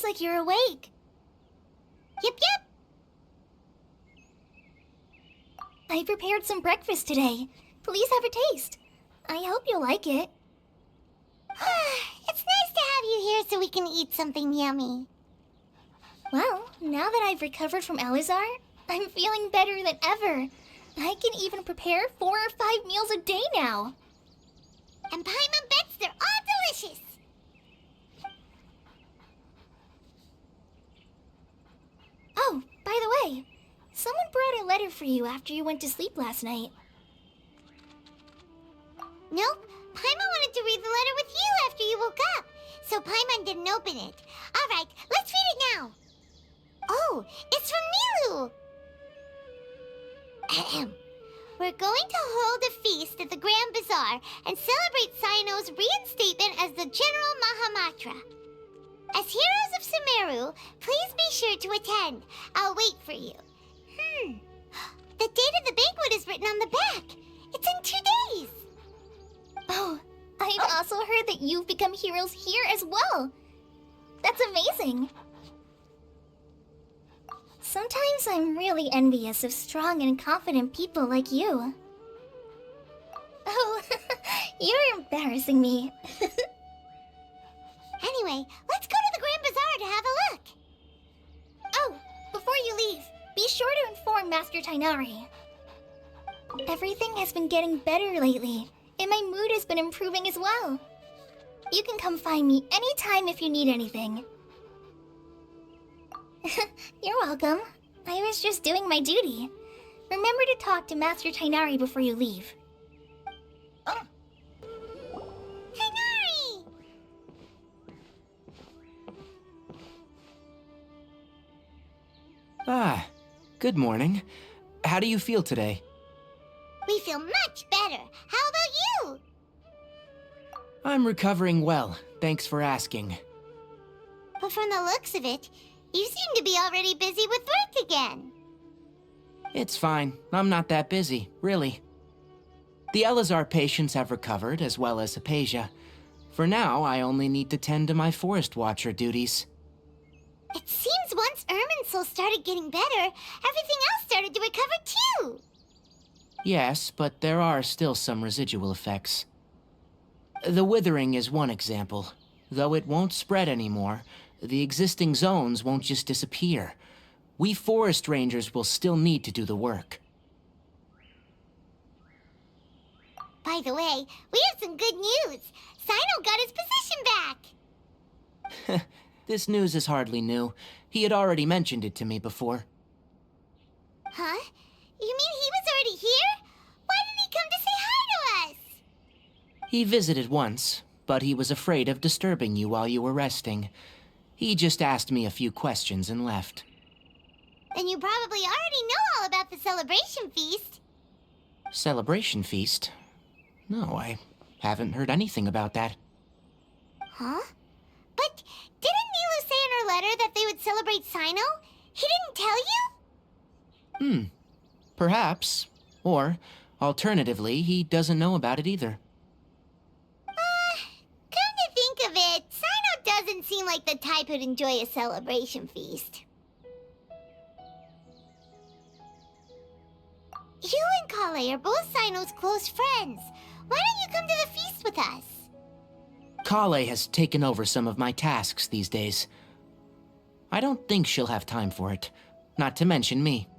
like you're awake. Yep, yep. I prepared some breakfast today. Please have a taste. I hope you'll like it. It's nice to have you here so we can eat something yummy. Well, now that I've recovered from Elazar, I'm feeling better than ever. I can even prepare 4 or 5 meals a day now. And Paimon bets they're all delicious. Oh, by the way, someone brought a letter for you after you went to sleep last night. Nope, Paimon wanted to read the letter with you after you woke up, so Paimon didn't open it. All right, let's read it now. Oh, it's from Milu. Ahem. We're going to hold a feast at the Grand Bazaar and celebrate Sino's reinstatement as the General Mahamatra. As heroes of Sumeru, please be sure to attend. I'll wait for you. The date of the banquet is written on the back. It's in 2 days. Oh, I've also heard that you've become heroes here as well. That's amazing. Sometimes I'm really envious of strong and confident people like you. Oh, you're embarrassing me. Anyway, let's go to the Grand Bazaar to have a look. Oh, before you leave, be sure to inform Master Tainari. Everything has been getting better lately, and my mood has been improving as well. You can come find me anytime if you need anything. You're welcome. I was just doing my duty. Remember to talk to Master Tainari before you leave. Tainari! Ah, good morning. How do you feel today? We feel much better. How about you? I'm recovering well, thanks for asking. But from the looks of it, you seem to be already busy with work again. It's fine. I'm not that busy, really. The Elazar patients have recovered, as well as Apasia. For now, I only need to tend to my Forest Watcher duties. It seems once Irminsul started getting better, everything else started to recover too. Yes, but there are still some residual effects. The withering is one example. Though it won't spread anymore, the existing zones won't just disappear. We forest rangers will still need to do the work. By the way, we have some good news. Sino got his position back. This news is hardly new. He had already mentioned it to me before. Huh? You mean he was already here? Why didn't he come to say hi to us? He visited once, but he was afraid of disturbing you while you were resting. He just asked me a few questions and left. Then you probably already know all about the celebration feast. Celebration feast? No, I haven't heard anything about that. Huh? But didn't Nilu say in her letter that they would celebrate Sino? He didn't tell you? Perhaps. Or, alternatively, he doesn't know about it either. Come to think of it, Sino doesn't seem like the type who'd enjoy a celebration feast. You and Kale are both Sino's close friends. Why don't you come to the feast with us? Kale has taken over some of my tasks these days. I don't think she'll have time for it, not to mention me.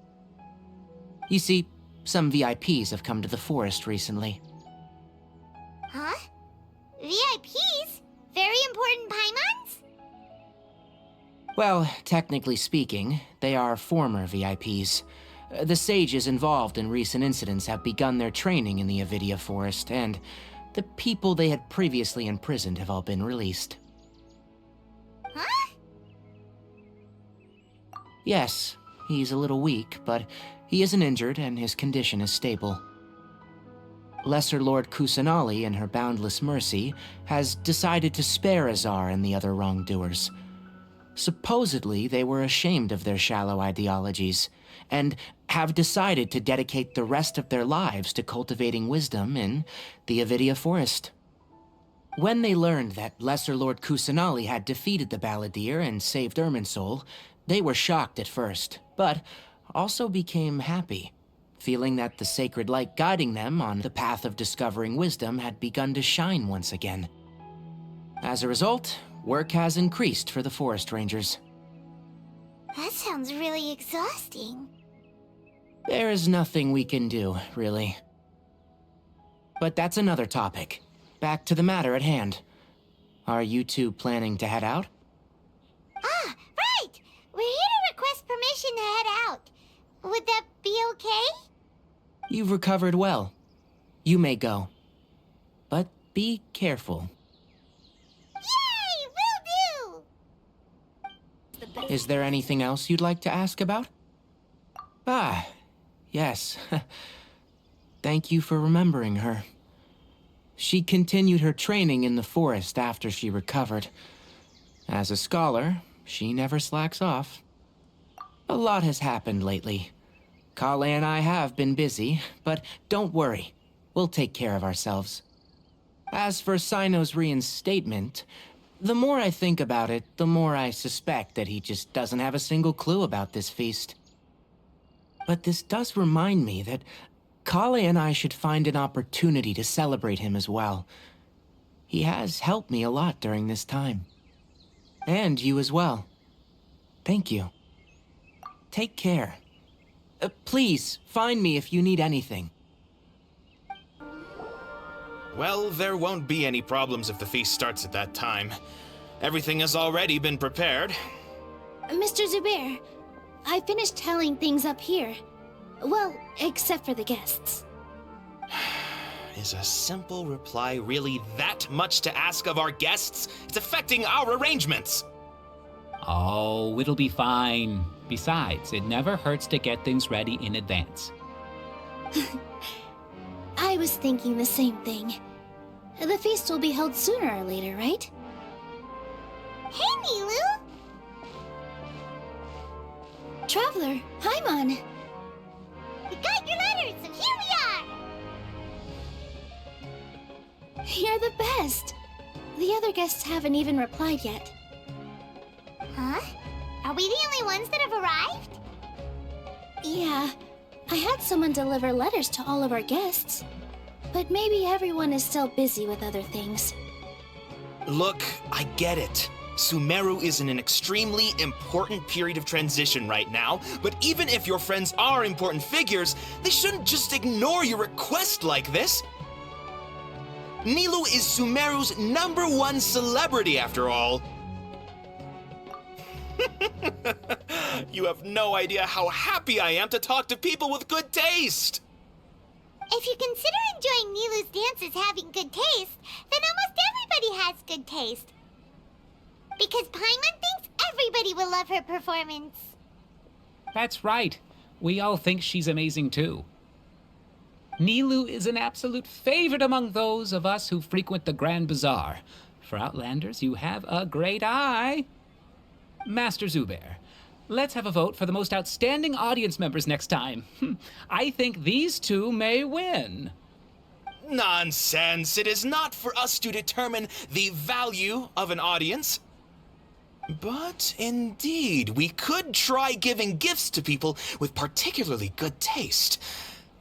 You see, some VIPs have come to the forest recently. Huh? VIPs? Very important Paimons? Well, technically speaking, they are former VIPs. The sages involved in recent incidents have begun their training in the Avidia Forest, and the people they had previously imprisoned have all been released. Huh? Yes, he's a little weak, but he isn't injured and his condition is stable. Lesser Lord Kusanali, in her boundless mercy, has decided to spare Azar and the other wrongdoers. Supposedly, they were ashamed of their shallow ideologies, and have decided to dedicate the rest of their lives to cultivating wisdom in the Avidia Forest. When they learned that Lesser Lord Kusanali had defeated the Balladeer and saved Irminsul, they were shocked at first, but also became happy, feeling that the sacred light guiding them on the path of discovering wisdom had begun to shine once again. As a result, work has increased for the Forest Rangers. That sounds really exhausting. There is nothing we can do, really. But that's another topic. Back to the matter at hand. Are you two planning to head out? Ah, right! We're here to request permission to head out. Would that be okay? You've recovered well. You may go. But be careful. Yay! Will do! Is there anything else you'd like to ask about? Ah, yes. Thank you for remembering her. She continued her training in the forest after she recovered. As a scholar, she never slacks off. A lot has happened lately. Kale and I have been busy, but don't worry. We'll take care of ourselves. As for Sino's reinstatement, the more I think about it, the more I suspect that he just doesn't have a single clue about this feast. But this does remind me that Kale and I should find an opportunity to celebrate him as well. He has helped me a lot during this time. And you as well. Thank you. Take care. Please, find me if you need anything. Well, there won't be any problems if the feast starts at that time. Everything has already been prepared. Mr. Zubair, I finished tallying things up here. Well, except for the guests. Is a simple reply really that much to ask of our guests? It's affecting our arrangements. Oh, it'll be fine. Besides, it never hurts to get things ready in advance. I was thinking the same thing. The feast will be held sooner or later, right? Hey, Nilu! Traveler, Paimon! We got your letters, and here we are! You're the best! The other guests haven't even replied yet. Huh? Are we the only ones that have arrived? Yeah, I had someone deliver letters to all of our guests. But maybe everyone is still busy with other things. Look, I get it. Sumeru is in an extremely important period of transition right now, but even if your friends are important figures, they shouldn't just ignore your request like this. Nilu is Sumeru's #1 celebrity, after all. You have no idea how happy I am to talk to people with good taste. If you consider enjoying Nilu's dances having good taste, then almost everybody has good taste. Because Paimon thinks everybody will love her performance. That's right. We all think she's amazing too. Nilu is an absolute favorite among those of us who frequent the Grand Bazaar. For Outlanders, you have a great eye. Master Zubair, let's have a vote for the most outstanding audience members next time. I think these two may win. Nonsense. It is not for us to determine the value of an audience. But indeed, we could try giving gifts to people with particularly good taste.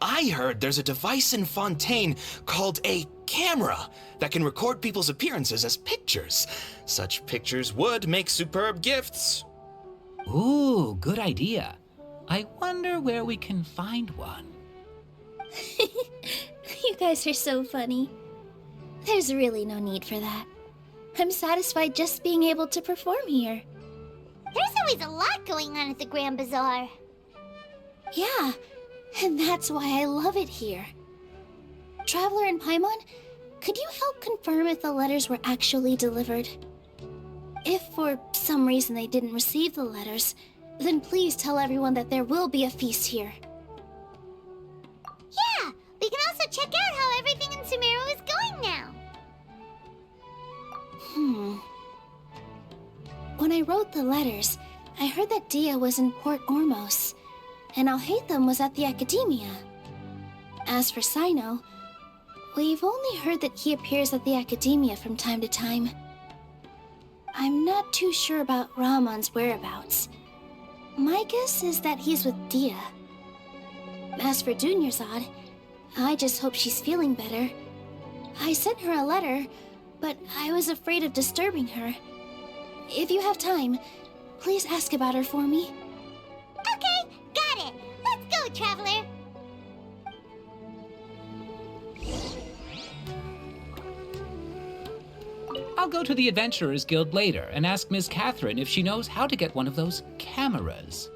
I heard there's a device in Fontaine called a camera that can record people's appearances as pictures. Such pictures would make superb gifts. Ooh, good idea. I wonder where we can find one. You guys are so funny. There's really no need for that. I'm satisfied just being able to perform here. There's always a lot going on at the Grand Bazaar. Yeah, and that's why I love it here. Traveler and Paimon, could you help confirm if the letters were actually delivered? If for some reason they didn't receive the letters, then please tell everyone that there will be a feast here. Yeah, we can also check out how everything in Sumeru is going now. When I wrote the letters, I heard that Dia was in Port Ormos, and Alhaitham was at the Academia. As for Sino, We've only heard that he appears at the Academia from time to time. I'm not too sure about Ramon's whereabouts. My guess is that he's with Dia. As for Dunyarzad, I just hope she's feeling better. I sent her a letter, but I was afraid of disturbing her. If you have time, please ask about her for me. Okay, got it. Let's go, Traveler. I'll go to the Adventurers Guild later and ask Miss Catherine if she knows how to get one of those cameras.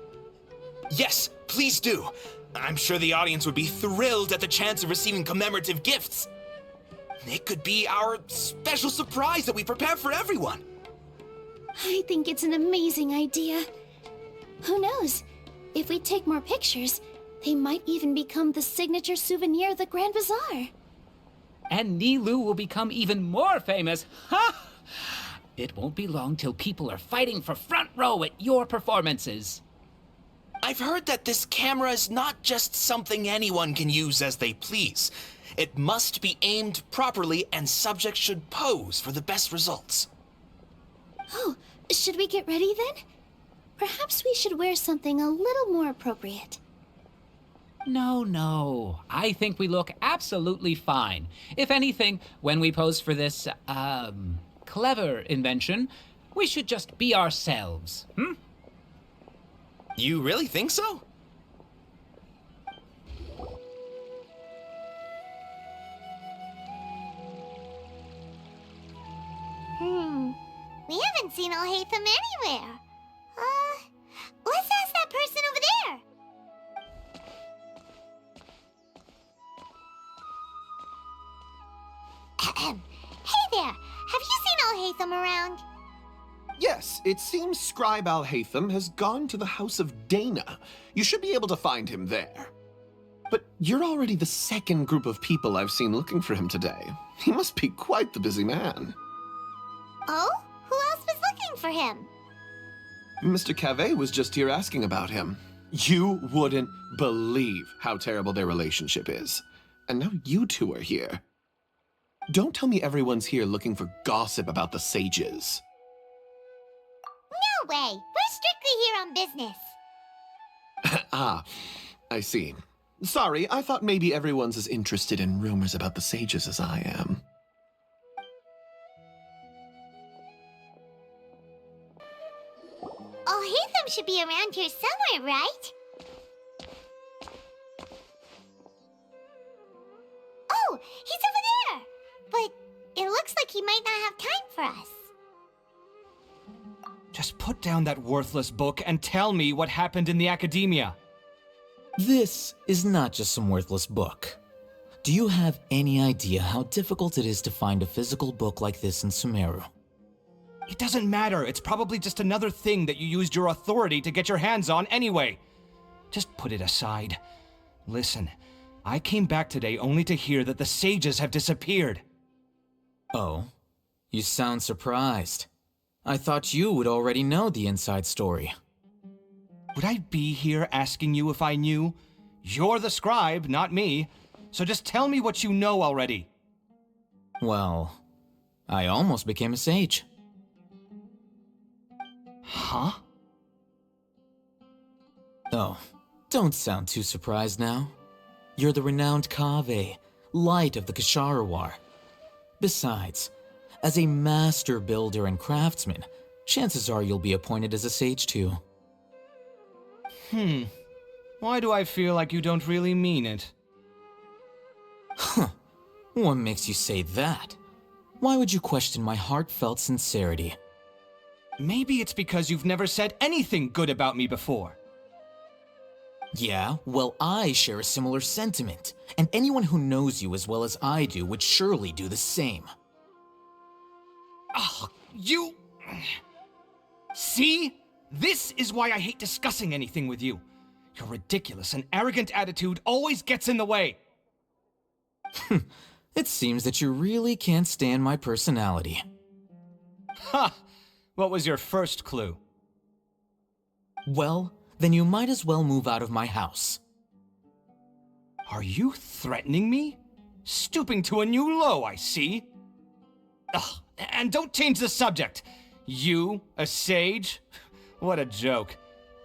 Yes, please do. I'm sure the audience would be thrilled at the chance of receiving commemorative gifts. It could be our special surprise that we prepare for everyone. I think it's an amazing idea. Who knows? If we take more pictures, they might even become the signature souvenir of the Grand Bazaar. And Nilou will become even more famous. Ha! It won't be long till people are fighting for front row at your performances. I've heard that this camera is not just something anyone can use as they please. It must be aimed properly, and subjects should pose for the best results. Oh, should we get ready then? Perhaps we should wear something a little more appropriate. No. I think we look absolutely fine. If anything, when we pose for this, clever invention, we should just be ourselves, You really think so? We haven't seen Alhaitham anywhere. Let's ask that person over there. Hey there, have you seen Alhaitham around? Yes, it seems Scribe Alhaitham has gone to the House of Dana. You should be able to find him there. But you're already the second group of people I've seen looking for him today. He must be quite the busy man. Oh? Who else was looking for him? Mr. Cave was just here asking about him. You wouldn't believe how terrible their relationship is. And now you two are here. Don't tell me everyone's here looking for gossip about the sages. No way. We're strictly here on business. Ah, I see. Sorry, I thought maybe everyone's as interested in rumors about the sages as I am. Alhaitham should be around here somewhere, right? Oh, he's over there! But it looks like he might not have time for us. Just put down that worthless book and tell me what happened in the Academia. This is not just some worthless book. Do you have any idea how difficult it is to find a physical book like this in Sumeru? It doesn't matter. It's probably just another thing that you used your authority to get your hands on anyway. Just put it aside. Listen, I came back today only to hear that the sages have disappeared. Oh, you sound surprised. I thought you would already know the inside story. Would I be here asking you if I knew? You're the scribe, not me. So just tell me what you know already. Well, I almost became a sage. Huh? Oh, don't sound too surprised now. You're the renowned Kaveh, light of the Ksharawar. Besides, as a master builder and craftsman, chances are you'll be appointed as a sage too. Why do I feel like you don't really mean it? Huh. What makes you say that? Why would you question my heartfelt sincerity? Maybe it's because you've never said anything good about me before. Yeah, well, I share a similar sentiment, and anyone who knows you as well as I do would surely do the same. Oh, you... See? This is why I hate discussing anything with you. Your ridiculous and arrogant attitude always gets in the way. It seems that you really can't stand my personality. Ha! What was your first clue? Well, then you might as well move out of my house. Are you threatening me? Stooping to a new low, I see. Ugh, and don't change the subject. You, a sage? What a joke.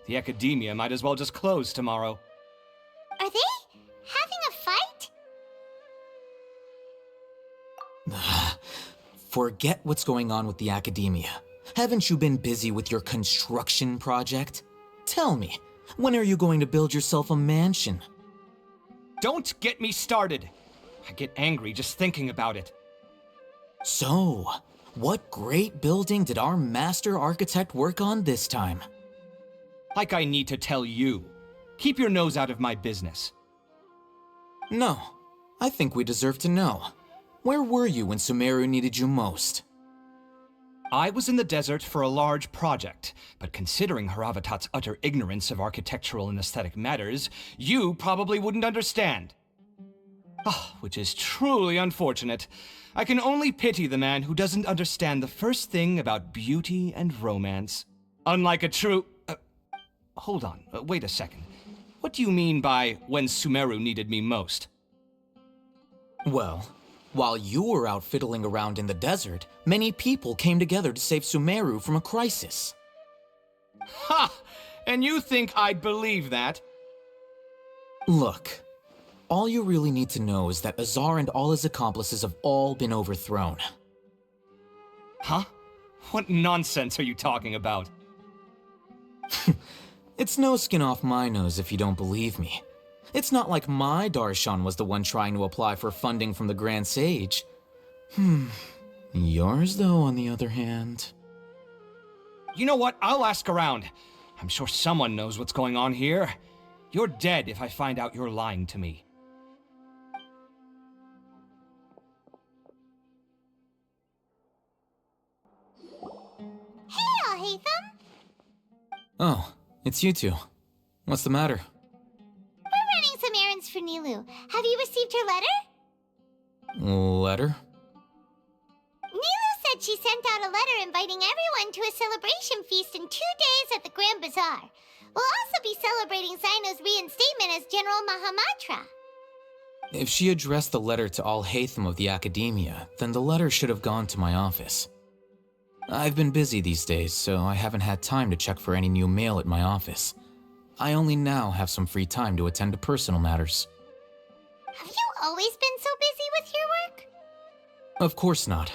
The academia might as well just close tomorrow. Are they having a fight? Forget what's going on with the academia. Haven't you been busy with your construction project? Tell me, when are you going to build yourself a mansion? Don't get me started. I get angry just thinking about it. So, what great building did our master architect work on this time? Like I need to tell you. Keep your nose out of my business. No, I think we deserve to know. Where were you when Sumeru needed you most? I was in the desert for a large project, but considering Haravatat's utter ignorance of architectural and aesthetic matters, you probably wouldn't understand. Which is truly unfortunate. I can only pity the man who doesn't understand the first thing about beauty and romance. Unlike a true... hold on, wait a second. What do you mean by when Sumeru needed me most? Well, while you were out fiddling around in the desert, many people came together to save Sumeru from a crisis. Ha! And you think I'd believe that? Look, all you really need to know is that Azar and all his accomplices have all been overthrown. Huh? What nonsense are you talking about? It's no skin off my nose if you don't believe me. It's not like my Darshan was the one trying to apply for funding from the Grand Sage. Yours, though, on the other hand... You know what? I'll ask around. I'm sure someone knows what's going on here. You're dead if I find out you're lying to me. Hey, Alhaitham! Oh, it's you two. What's the matter? We're running some errands for Nilu. Have you received her letter? Letter? Nilu said she sent out a letter inviting everyone to a celebration feast in 2 days at the Grand Bazaar. We'll also be celebrating Sino's reinstatement as General Mahamatra. If she addressed the letter to Alhaitham of the Academia, then the letter should have gone to my office. I've been busy these days, so I haven't had time to check for any new mail at my office. I only now have some free time to attend to personal matters. Have you always been so busy with your work? Of course not.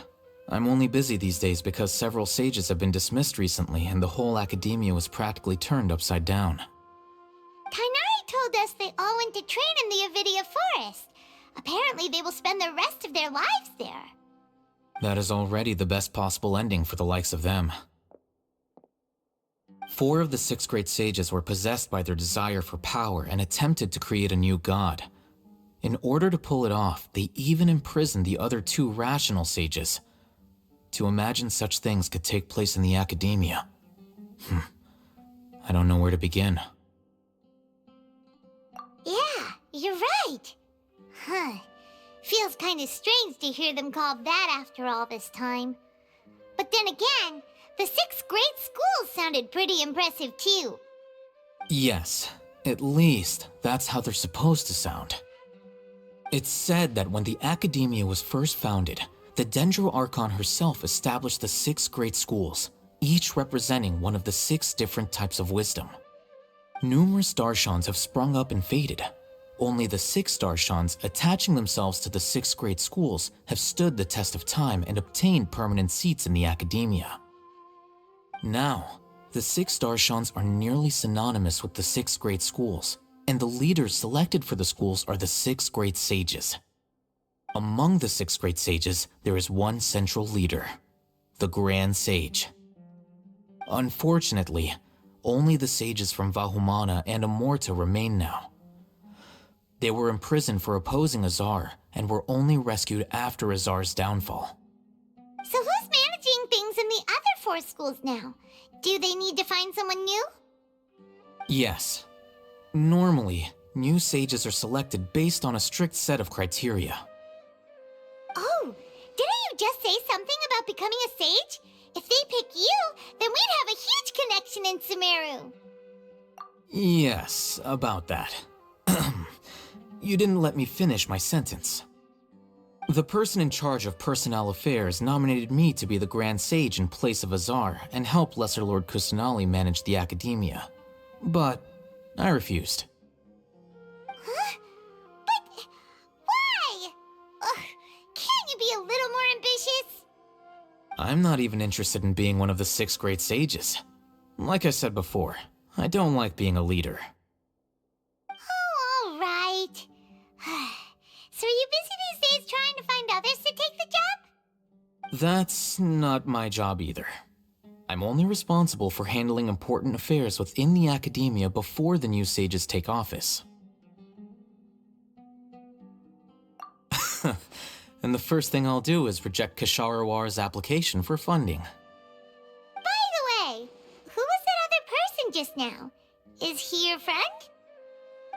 I'm only busy these days because several sages have been dismissed recently and the whole academia was practically turned upside down. Kainari told us they all went to train in the Avidia Forest. Apparently they will spend the rest of their lives there. That is already the best possible ending for the likes of them. 4 of the 6 great sages were possessed by their desire for power and attempted to create a new god. In order to pull it off, they even imprisoned the other 2 rational sages. To imagine such things could take place in the academia. I don't know where to begin. Yeah, you're right. Huh. Feels kinda strange to hear them called that after all this time. But then again, the 6 great schools sounded pretty impressive too. Yes, at least that's how they're supposed to sound. It's said that when the academia was first founded, the Dendro Archon herself established the 6 great schools, each representing one of the 6 different types of wisdom. Numerous Darshans have sprung up and faded. Only the 6 Darshans attaching themselves to the 6 great schools have stood the test of time and obtained permanent seats in the academia. Now, the 6 Darshans are nearly synonymous with the 6 great schools, and the leaders selected for the schools are the 6 great sages. Among the 6 great sages, there is one central leader, the Grand Sage. Unfortunately, only the sages from Vahumana and Amorta remain now. They were imprisoned for opposing Azar and were only rescued after Azar's downfall. So who's managing things in the other 4 schools now? Do they need to find someone new? Yes. Normally, new sages are selected based on a strict set of criteria. Oh, didn't you just say something about becoming a sage? If they pick you, then we'd have a huge connection in Sumeru. Yes, about that. You didn't let me finish my sentence. The person in charge of personnel affairs nominated me to be the Grand Sage in place of Azar and help Lesser Lord Kusanali manage the academia. But I refused. Huh? But why? Ugh, can't you be a little more ambitious? I'm not even interested in being one of the 6 great sages. Like I said before, I don't like being a leader. Oh, all right. So are you busy these days trying to find others to take the job? That's not my job either. I'm only responsible for handling important affairs within the academia before the new sages take office. And the first thing I'll do is reject Kasharawar's application for funding. By the way, who was that other person just now? Is he your friend?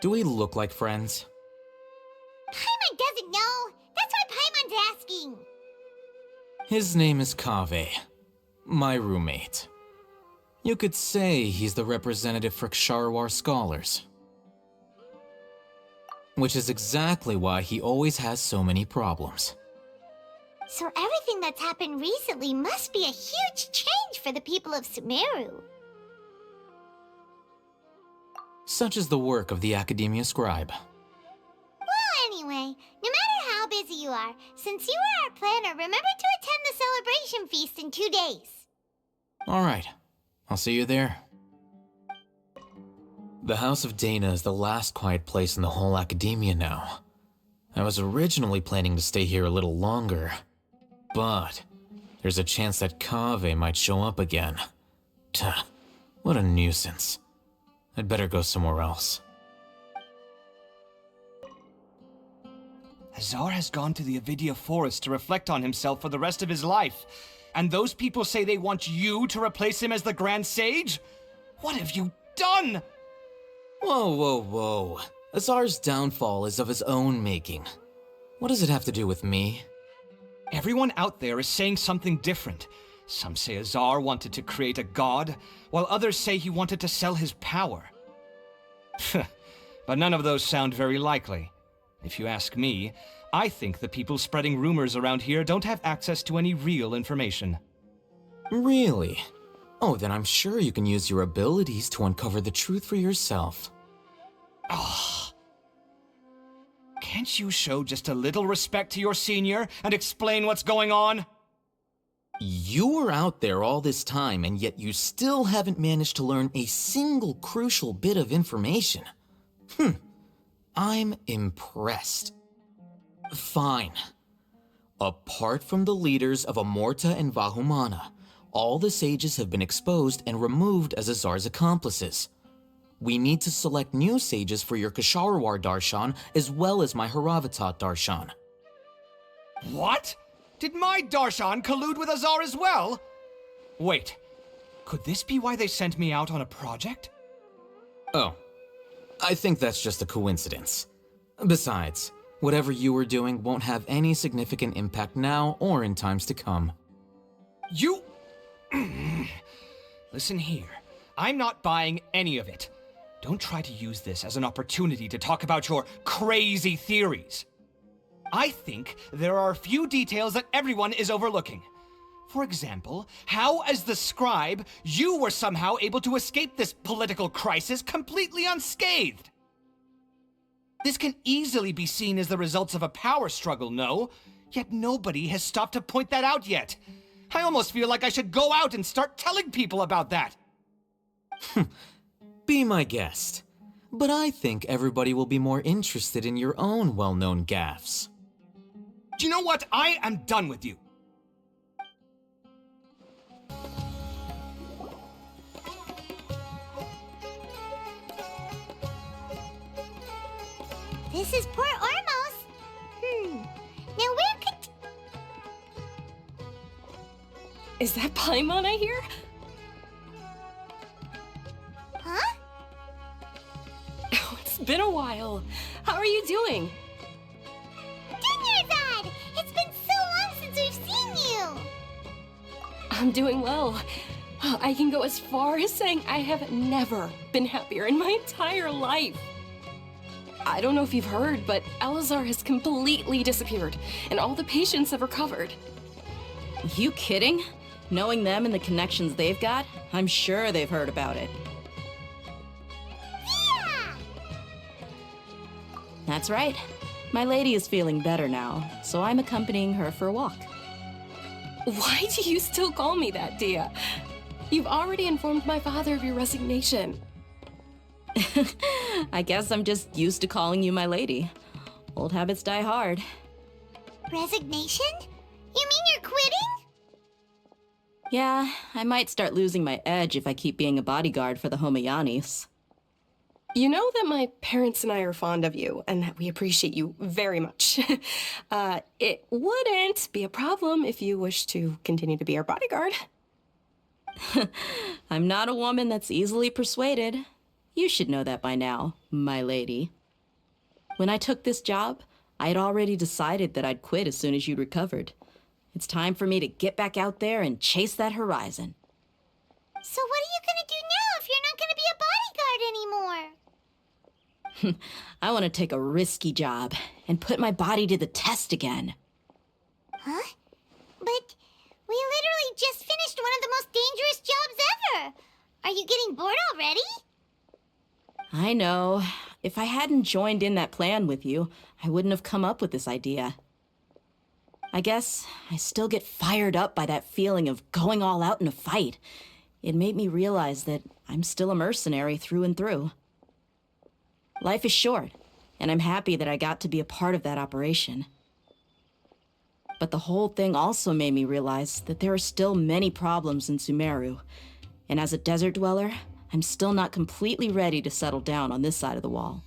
Do we look like friends? Paimon doesn't know. That's why Paimon's asking. His name is Kaveh, my roommate. You could say he's the representative for Ksharawar scholars. Which is exactly why he always has so many problems. So everything that's happened recently must be a huge change for the people of Sumeru. Such is the work of the Academia Scribe. Well, anyway, no matter how busy you are, since you are our planner, remember to attend the celebration feast in 2 days. Alright, I'll see you there. The House of Dana is the last quiet place in the whole academia now. I was originally planning to stay here a little longer, but there's a chance that Kaveh might show up again. Tuh, what a nuisance. I'd better go somewhere else. Azar has gone to the Avidia Forest to reflect on himself for the rest of his life. And those people say they want you to replace him as the Grand Sage? What have you done? Whoa, whoa, whoa. Azar's downfall is of his own making. What does it have to do with me? Everyone out there is saying something different. Some say Azar wanted to create a god, while others say he wanted to sell his power. But none of those sound very likely. If you ask me, I think the people spreading rumors around here don't have access to any real information. Really? Oh, then I'm sure you can use your abilities to uncover the truth for yourself. Ah. Can't you show just a little respect to your senior and explain what's going on? You were out there all this time, and yet you still haven't managed to learn a single crucial bit of information. I'm impressed. Fine. Apart from the leaders of Amorta and Vahumana, all the sages have been exposed and removed as Azar's accomplices. We need to select new sages for your Ksharawar Darshan as well as my Haravatat Darshan. What? Did my Darshan collude with Azar as well? Wait, could this be why they sent me out on a project? Oh, I think that's just a coincidence. Besides, whatever you were doing won't have any significant impact now or in times to come. You... Listen here, I'm not buying any of it. Don't try to use this as an opportunity to talk about your crazy theories. I think there are a few details that everyone is overlooking. For example, how as the scribe, you were somehow able to escape this political crisis completely unscathed. This can easily be seen as the results of a power struggle, no? Yet nobody has stopped to point that out yet. I almost feel like I should go out and start telling people about that. Be my guest. But I think everybody will be more interested in your own well-known gaffes. Do you know what? I am done with you. This is Port Ormos. Now where could... Is that Paimon I hear? Huh? Oh, it's been a while. How are you doing? Dinyarzad! It's been so long since we've seen you! I'm doing well. I can go as far as saying I have never been happier in my entire life. I don't know if you've heard, but Elazar has completely disappeared, and all the patients have recovered. You kidding? Knowing them and the connections they've got, I'm sure they've heard about it. Yeah! That's right. My lady is feeling better now, so I'm accompanying her for a walk. Why do you still call me that, Dia? You've already informed my father of your resignation. I guess I'm just used to calling you my lady. Old habits die hard. Resignation? You mean you're quitting? Yeah, I might start losing my edge if I keep being a bodyguard for the Homayanis. You know that my parents and I are fond of you, and that we appreciate you very much. It wouldn't be a problem if you wish to continue to be our bodyguard. I'm not a woman that's easily persuaded. You should know that by now, my lady. When I took this job, I had already decided that I'd quit as soon as you'd recovered. It's time for me to get back out there and chase that horizon. So what are you gonna do now if you're not gonna be a bodyguard anymore? I want to take a risky job and put my body to the test again. Huh? But we literally just finished one of the most dangerous jobs ever. Are you getting bored already? I know. If I hadn't joined in that plan with you, I wouldn't have come up with this idea. I guess I still get fired up by that feeling of going all out in a fight. It made me realize that I'm still a mercenary through and through. Life is short, and I'm happy that I got to be a part of that operation. But the whole thing also made me realize that there are still many problems in Sumeru, and as a desert dweller, I'm still not completely ready to settle down on this side of the wall.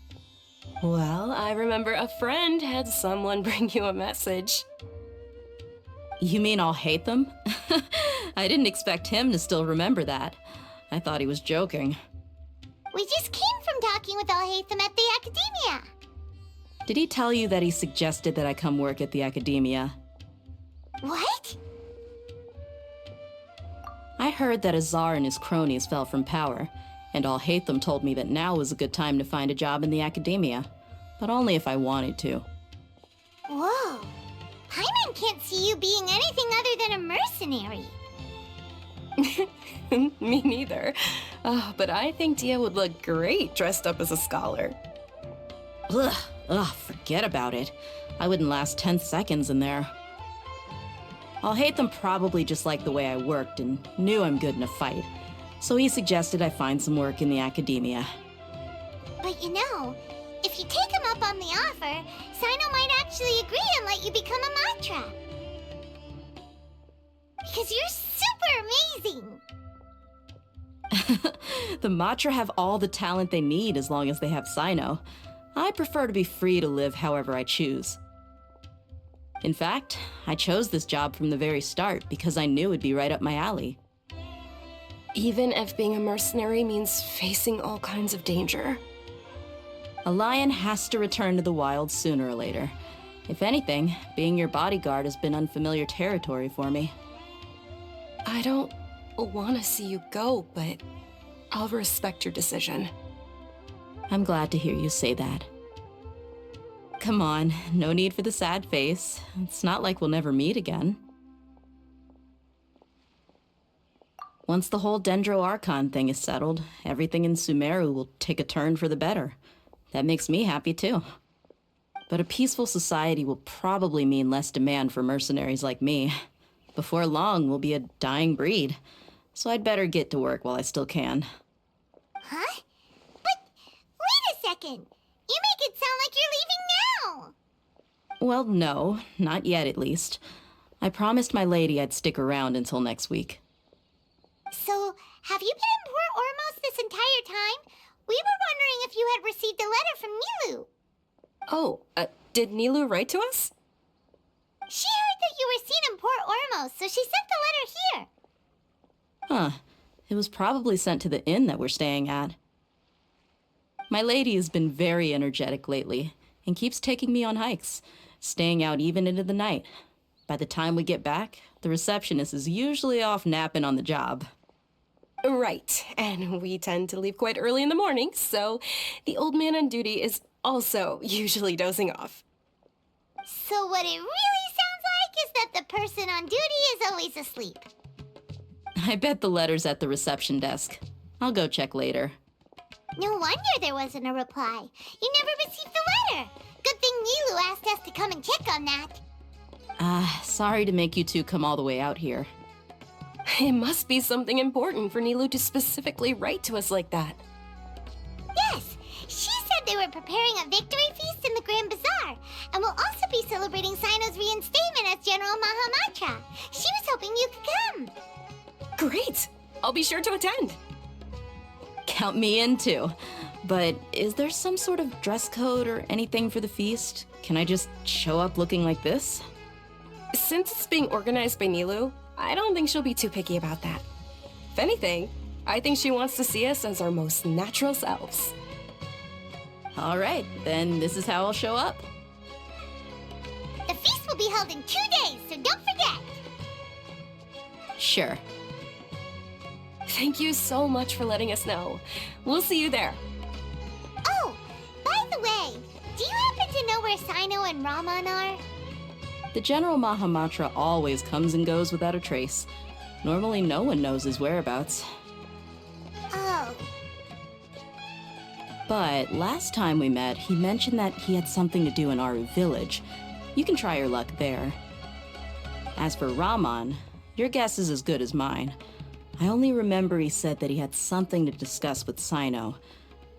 Well, I remember a friend had someone bring you a message. You mean I'll hate them? I didn't expect him to still remember that. I thought he was joking. We just came from talking with Alhaitham at the Academia. Did he tell you that he suggested that I come work at the Academia? What? I heard that Azar and his cronies fell from power, and Alhaitham told me that now was a good time to find a job in the Academia, but only if I wanted to. Whoa. Paimon can't see you being anything other than a mercenary. Me neither. But I think Dia would look great dressed up as a scholar. Ugh, forget about it. I wouldn't last 10 seconds in there. Alhaitham probably just liked the way I worked and knew I'm good in a fight, so he suggested I find some work in the Academia. But you know, if you take him up on the offer, Sino might actually agree and let you become a Matra. Because you're super amazing! The Matra have all the talent they need as long as they have Sino. I prefer to be free to live however I choose. In fact, I chose this job from the very start because I knew it'd be right up my alley. Even if being a mercenary means facing all kinds of danger. A lion has to return to the wild sooner or later. If anything, being your bodyguard has been unfamiliar territory for me. I don't want to see you go, but I'll respect your decision. I'm glad to hear you say that. Come on, no need for the sad face. It's not like we'll never meet again. Once the whole Dendro Archon thing is settled, everything in Sumeru will take a turn for the better. That makes me happy too. But a peaceful society will probably mean less demand for mercenaries like me. Before long, we'll be a dying breed. So I'd better get to work while I still can. Huh? But wait a second! You make it sound like you're leaving now! Well, no, not yet at least. I promised my lady I'd stick around until next week. So, have you been in Port Ormos this entire time? We were wondering if you had received a letter from Nilu. Oh, did Nilu write to us? She heard that you were seen in Port Ormos, so she sent the letter here. Huh. It was probably sent to the inn that we're staying at. My lady has been very energetic lately and keeps taking me on hikes, staying out even into the night. By the time we get back, the receptionist is usually off napping on the job. Right, and we tend to leave quite early in the morning, so the old man on duty is also usually dozing off. So what it really sounds like is that the person on duty is always asleep. I bet the letter's at the reception desk. I'll go check later. No wonder there wasn't a reply. You never received the letter. Good thing Nilu asked us to come and check on that. Sorry to make you two come all the way out here. It must be something important for Nilu to specifically write to us like that. Yes, she said they were preparing a victory feast in the Grand Bazaar, and will also be celebrating Sino's reinstatement as General Mahamatra. She was hoping you could come. Great! I'll be sure to attend. Count me in too. But is there some sort of dress code or anything for the feast? Can I just show up looking like this? Since it's being organized by Nilu, I don't think she'll be too picky about that. If anything, I think she wants to see us as our most natural selves. All right, then this is how I'll show up. The feast will be held in 2 days, so don't forget. Sure. Thank you so much for letting us know. We'll see you there. Oh, by the way, do you happen to know where Sino and Raman are? The General Mahamatra always comes and goes without a trace. Normally no one knows his whereabouts. Oh. But last time we met, he mentioned that he had something to do in Aru Village. You can try your luck there. As for Raman, your guess is as good as mine. I only remember he said that he had something to discuss with Sino.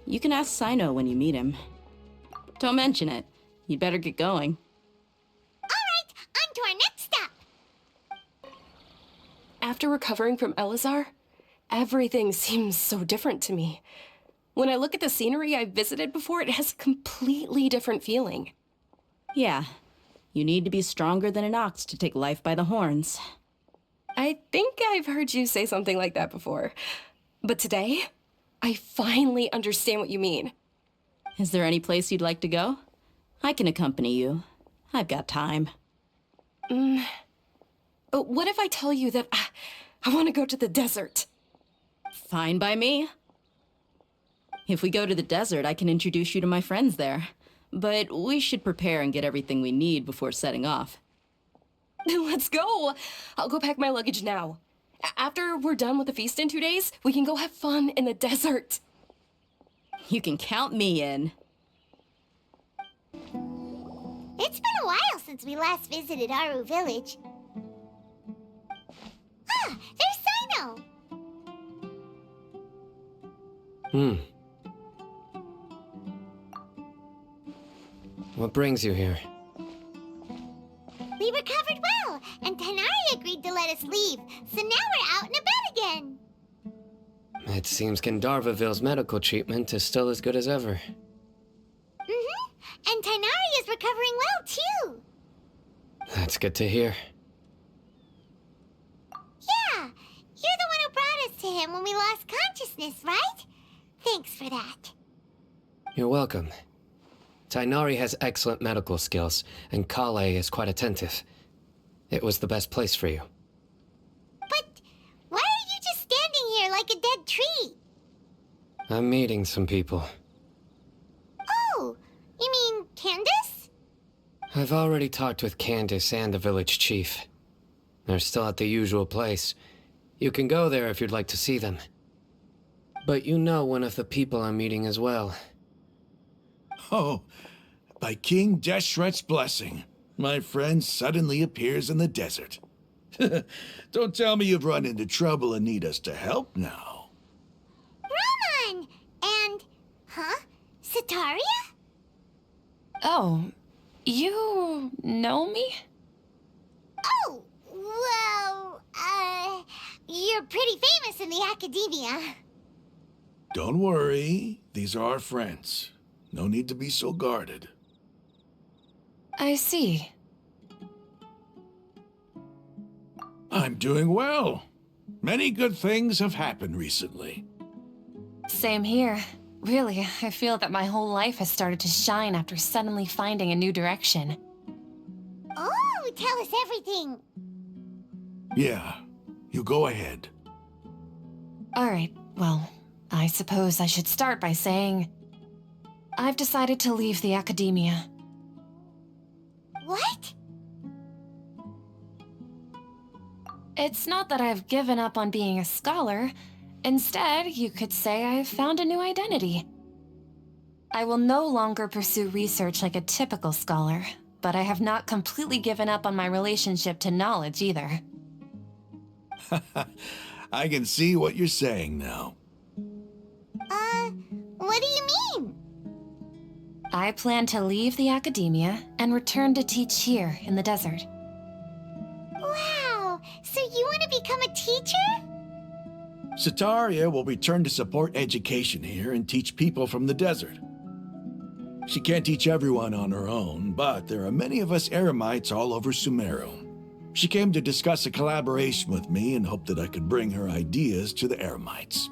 You can ask Sino when you meet him. Don't mention it. You'd better get going. On to our next stop. After recovering from Elazar, everything seems so different to me. When I look at the scenery I visited before, it has a completely different feeling. Yeah, you need to be stronger than an ox to take life by the horns. I think I've heard you say something like that before. But today, I finally understand what you mean. Is there any place you'd like to go? I can accompany you. I've got time. What if I tell you that I want to go to the desert? Fine by me. If we go to the desert, I can introduce you to my friends there. But we should prepare and get everything we need before setting off. Let's go! I'll go pack my luggage now. After we're done with the feast in 2 days, we can go have fun in the desert. You can count me in. It's been a while since we last visited Aru Village. Ah, there's Sino! What brings you here? We recovered well, and Tanari agreed to let us leave, so now we're out and about again. It seems Gandharvaville's medical treatment is still as good as ever. And Tanari is recovering well, too. That's good to hear. Yeah, you're the one who brought us to him when we lost consciousness, right? Thanks for that. You're welcome. Tainari has excellent medical skills, and Kale is quite attentive. It was the best place for you. But why are you just standing here like a dead tree? I'm meeting some people. Oh, you mean Candace? I've already talked with Candace and the village chief. They're still at the usual place. You can go there if you'd like to see them. But you know one of the people I'm meeting as well. Oh, by King Deshret's blessing, my friend suddenly appears in the desert. Don't tell me you've run into trouble and need us to help now. Raman! And, Sataria? Oh, you know me? Oh, well, you're pretty famous in the academia. Don't worry, these are our friends. No need to be so guarded. I see. I'm doing well. Many good things have happened recently. Same here. Really, I feel that my whole life has started to shine after suddenly finding a new direction. Oh, tell us everything. Yeah, you go ahead. All right, well, I suppose I should start by saying I've decided to leave the academia. What? It's not that I've given up on being a scholar. Instead, you could say I've found a new identity. I will no longer pursue research like a typical scholar, but I have not completely given up on my relationship to knowledge either. I can see what you're saying now. What do you mean? I plan to leave the academia and return to teach here in the desert. Wow, so you want to become a teacher? Sataria will return to support education here and teach people from the desert. She can't teach everyone on her own, but there are many of us Eremites all over Sumeru. She came to discuss a collaboration with me and hoped that I could bring her ideas to the Eremites.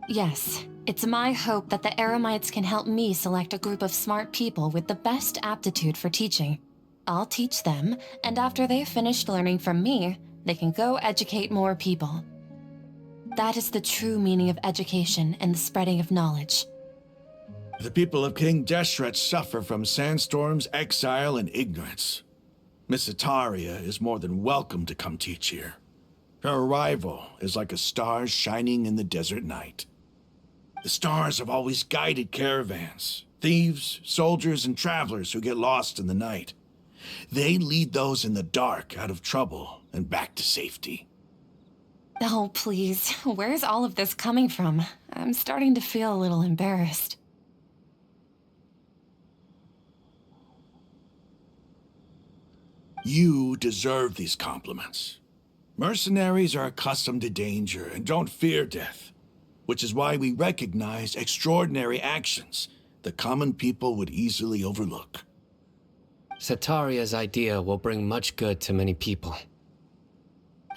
Yes, it's my hope that the Eremites can help me select a group of smart people with the best aptitude for teaching. I'll teach them, and after they've finished learning from me, they can go educate more people. That is the true meaning of education and the spreading of knowledge. The people of King Deshret suffer from sandstorms, exile, and ignorance. Miss Sataria is more than welcome to come teach here. Her arrival is like a star shining in the desert night. The stars have always guided caravans, thieves, soldiers, and travelers who get lost in the night. They lead those in the dark out of trouble and back to safety. Oh, please, where's all of this coming from? I'm starting to feel a little embarrassed. You deserve these compliments. Mercenaries are accustomed to danger and don't fear death, which is why we recognize extraordinary actions the common people would easily overlook. Sataria's idea will bring much good to many people.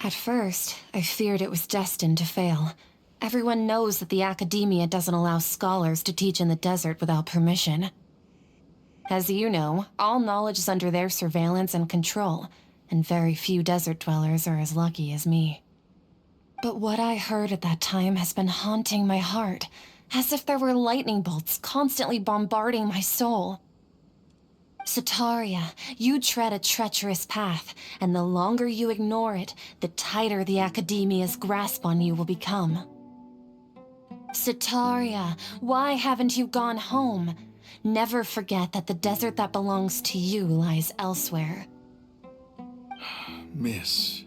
At first, I feared it was destined to fail. Everyone knows that the academia doesn't allow scholars to teach in the desert without permission. As you know, all knowledge is under their surveillance and control, and very few desert dwellers are as lucky as me. But what I heard at that time has been haunting my heart, as if there were lightning bolts constantly bombarding my soul. Sataria, you tread a treacherous path, and the longer you ignore it, the tighter the academia's grasp on you will become. Sataria, why haven't you gone home? Never forget that the desert that belongs to you lies elsewhere. Miss.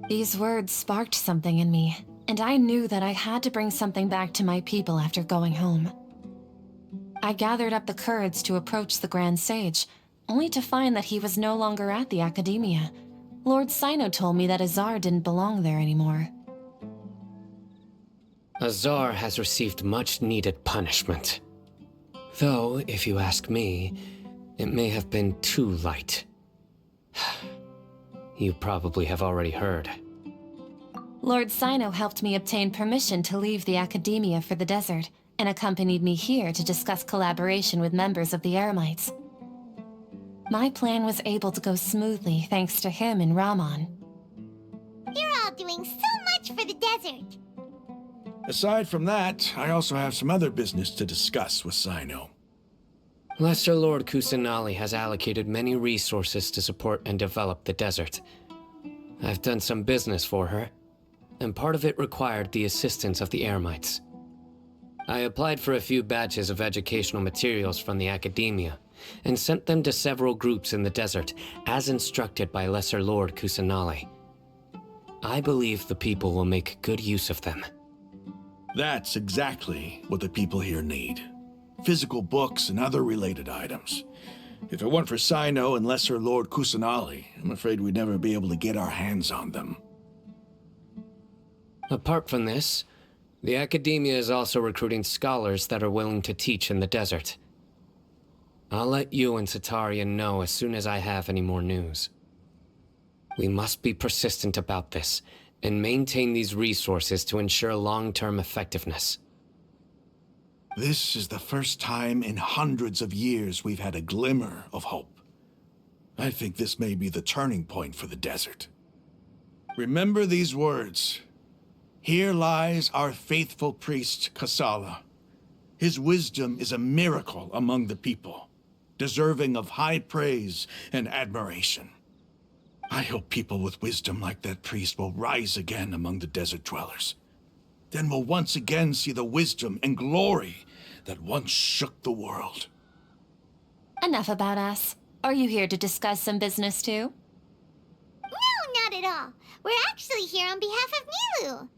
These words sparked something in me, and I knew that I had to bring something back to my people after going home. I gathered up the courage to approach the Grand Sage, only to find that he was no longer at the Academia. Lord Sino told me that Azar didn't belong there anymore. Azar has received much-needed punishment. Though, if you ask me, it may have been too light. You probably have already heard. Lord Sino helped me obtain permission to leave the Academia for the desert, and accompanied me here to discuss collaboration with members of the Eremites. My plan was able to go smoothly thanks to him and Rahman. You're all doing so much for the desert. Aside from that, I also have some other business to discuss with Sino. Lesser Lord Kusanali has allocated many resources to support and develop the desert. I've done some business for her, and part of it required the assistance of the Eremites. I applied for a few batches of educational materials from the Academia, and sent them to several groups in the desert, as instructed by Lesser Lord Kusanali. I believe the people will make good use of them. That's exactly what the people here need. Physical books and other related items. If it weren't for Sino and Lesser Lord Kusanali, I'm afraid we'd never be able to get our hands on them. Apart from this, the Academia is also recruiting scholars that are willing to teach in the desert. I'll let you and Sataria know as soon as I have any more news. We must be persistent about this, and maintain these resources to ensure long-term effectiveness. This is the first time in hundreds of years we've had a glimmer of hope. I think this may be the turning point for the desert. Remember these words. Here lies our faithful priest, Kasala. His wisdom is a miracle among the people, deserving of high praise and admiration. I hope people with wisdom like that priest will rise again among the desert dwellers. Then we'll once again see the wisdom and glory that once shook the world. Enough about us. Are you here to discuss some business too? No, not at all. We're actually here on behalf of Nilu.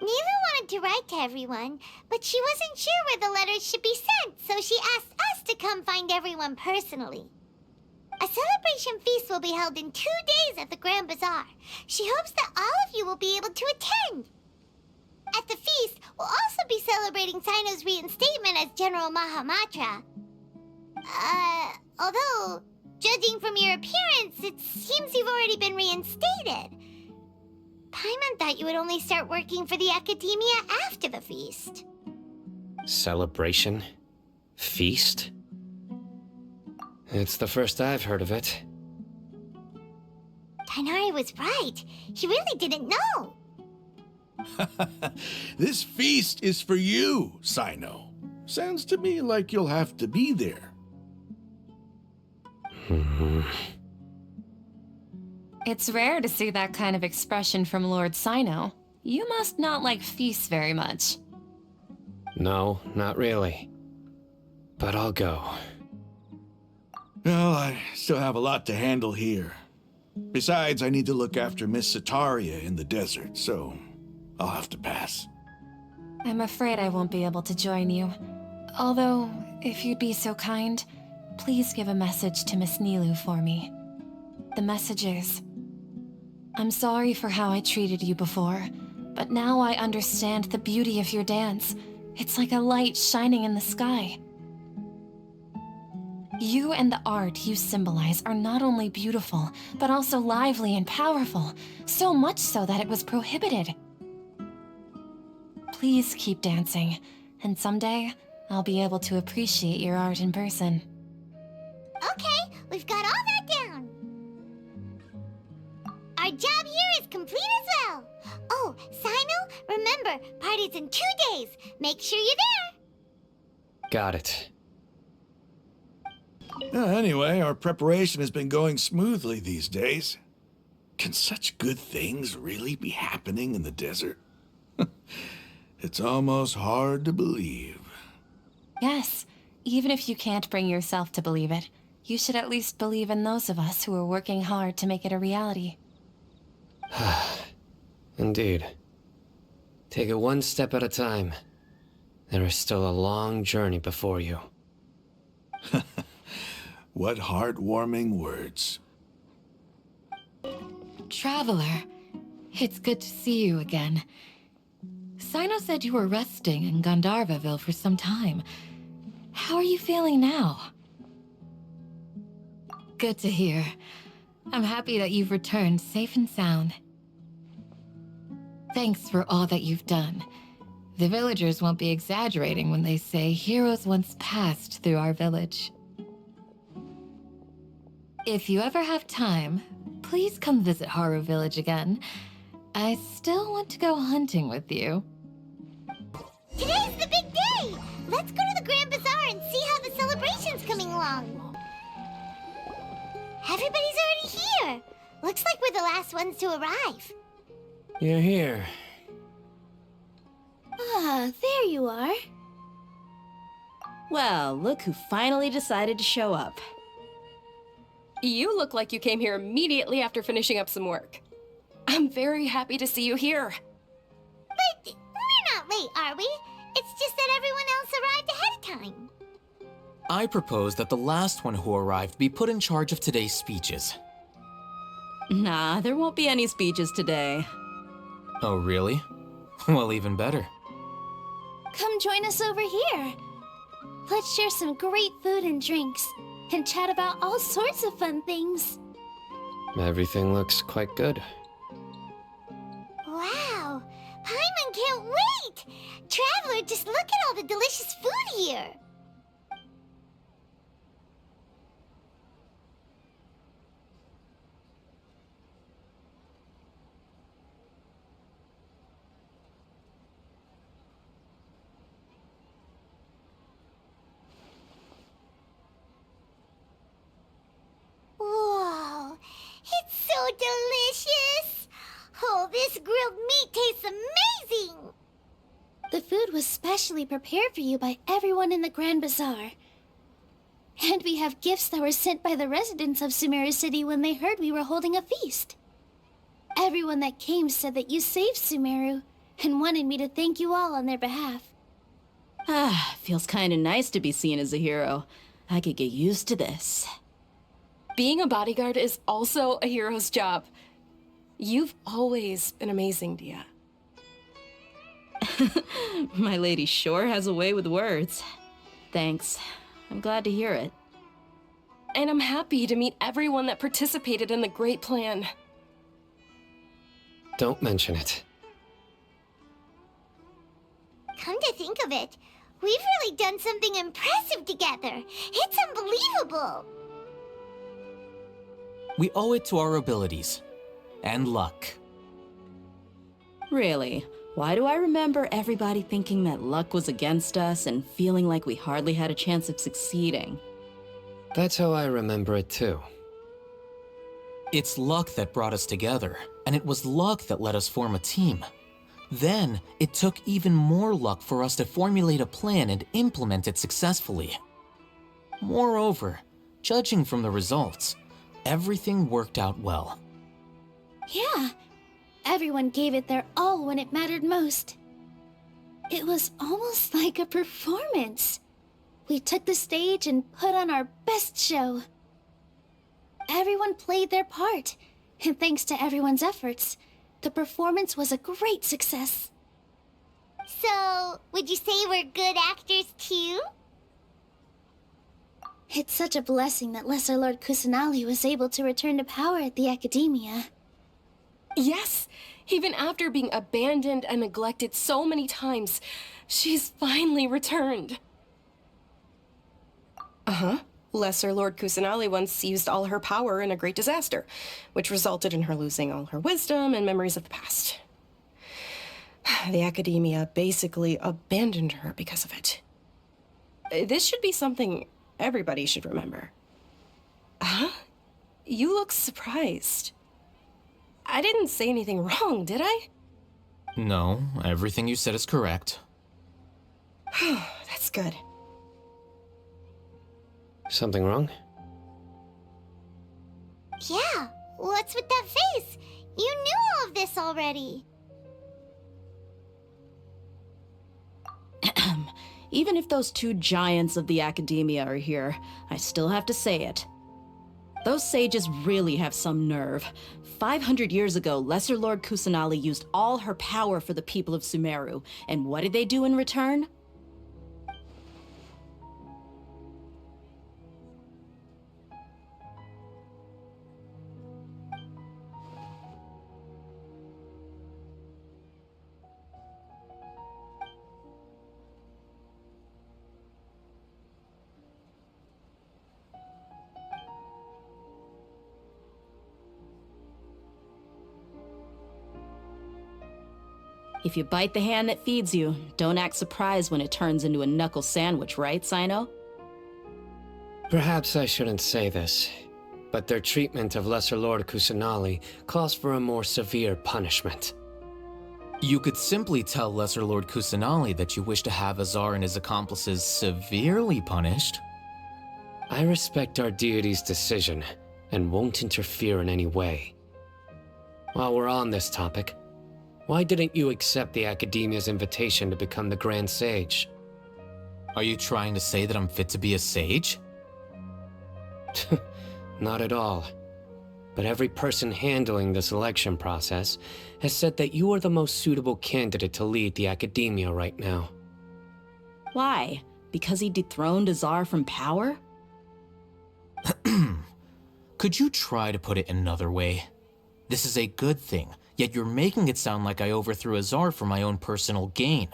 Nilu wanted to write to everyone, but she wasn't sure where the letters should be sent, so she asked us to come find everyone personally. A celebration feast will be held in 2 days at the Grand Bazaar. She hopes that all of you will be able to attend. At the feast, we'll also be celebrating Sino's reinstatement as General Mahamatra. Although, judging from your appearance, it seems you've already been reinstated. Paimon thought you would only start working for the Academia after the feast. Celebration? Feast? It's the first I've heard of it. Tighnari was right. He really didn't know. This feast is for you, Sino. Sounds to me like you'll have to be there. It's rare to see that kind of expression from Lord Sino. You must not like feasts very much. No, not really. But I'll go. Well, I still have a lot to handle here. Besides, I need to look after Miss Sataria in the desert, so I'll have to pass. I'm afraid I won't be able to join you. Although, if you'd be so kind, please give a message to Miss Nilu for me. The message is, I'm sorry for how I treated you before, but now I understand the beauty of your dance. It's like a light shining in the sky. You and the art you symbolize are not only beautiful, but also lively and powerful, so much so that it was prohibited. Please keep dancing, and someday I'll be able to appreciate your art in person. Okay, we've got all that down. Our job here is complete as well. Oh, Sino, remember, party's in 2 days. Make sure you're there. Got it. Anyway, our preparation has been going smoothly these days. Can such good things really be happening in the desert? It's almost hard to believe. Yes, even if you can't bring yourself to believe it, you should at least believe in those of us who are working hard to make it a reality. Indeed. Take it one step at a time. There is still a long journey before you. What heartwarming words. Traveler, it's good to see you again. Sino said you were resting in Gandharvaville for some time. How are you feeling now? Good to hear. I'm happy that you've returned safe and sound. Thanks for all that you've done. The villagers won't be exaggerating when they say heroes once passed through our village. If you ever have time, please come visit Haru Village again. I still want to go hunting with you. Today's the big day! Let's go to the Grand Bazaar and see how the celebration's coming along. Everybody's already here. Looks like we're the last ones to arrive. You're here. Ah, there you are. Well, look who finally decided to show up. You look like you came here immediately after finishing up some work. I'm very happy to see you here. But we're not late, are we? It's just that everyone else arrived ahead of time. I propose that the last one who arrived be put in charge of today's speeches. Nah, there won't be any speeches today. Oh, really? Well, even better. Come join us over here. Let's share some great food and drinks, and chat about all sorts of fun things. Everything looks quite good. Wow! Paimon can't wait! Traveler, just look at all the delicious food here! The food was specially prepared for you by everyone in the Grand Bazaar. And we have gifts that were sent by the residents of Sumeru City when they heard we were holding a feast. Everyone that came said that you saved Sumeru, and wanted me to thank you all on their behalf. Ah, feels kinda nice to be seen as a hero. I could get used to this. Being a bodyguard is also a hero's job. You've always been amazing, Dia. My lady sure has a way with words. Thanks. I'm glad to hear it. And I'm happy to meet everyone that participated in the great plan. Don't mention it. Come to think of it, we've really done something impressive together. It's unbelievable. We owe it to our abilities. And luck. Really? Why do I remember everybody thinking that luck was against us and feeling like we hardly had a chance of succeeding? That's how I remember it too. It's luck that brought us together, and it was luck that let us form a team. Then, it took even more luck for us to formulate a plan and implement it successfully. Moreover, judging from the results, everything worked out well. Yeah, everyone gave it their all when it mattered most. It was almost like a performance. We took the stage and put on our best show. Everyone played their part, and thanks to everyone's efforts, the performance was a great success. So, would you say we're good actors too? It's such a blessing that Lesser Lord Kusanali was able to return to power at the Academia. Yes, even after being abandoned and neglected so many times, she's finally returned. Uh-huh. Lesser Lord Kusanali once used all her power in a great disaster, which resulted in her losing all her wisdom and memories of the past. The Academia basically abandoned her because of it. This should be something everybody should remember. Huh? You look surprised. I didn't say anything wrong, did I? No, everything you said is correct. That's good. Something wrong? Yeah, what's with that face? You knew all of this already. Even if those two giants of the Academia are here, I still have to say it. Those sages really have some nerve. 500 years ago, Lesser Lord Kusanali used all her power for the people of Sumeru, and what did they do in return? If you bite the hand that feeds you, don't act surprised when it turns into a knuckle sandwich, right, Sino? Perhaps I shouldn't say this, but their treatment of Lesser Lord Kusanali calls for a more severe punishment. You could simply tell Lesser Lord Kusanali that you wish to have Azar and his accomplices severely punished. I respect our deity's decision, and won't interfere in any way. While we're on this topic, why didn't you accept the Academia's invitation to become the Grand Sage? Are you trying to say that I'm fit to be a sage? Not at all. But every person handling the selection process has said that you are the most suitable candidate to lead the Academia right now. Why? Because he dethroned Azar from power? Could you try to put it another way? This is a good thing, yet you're making it sound like I overthrew Azar for my own personal gain.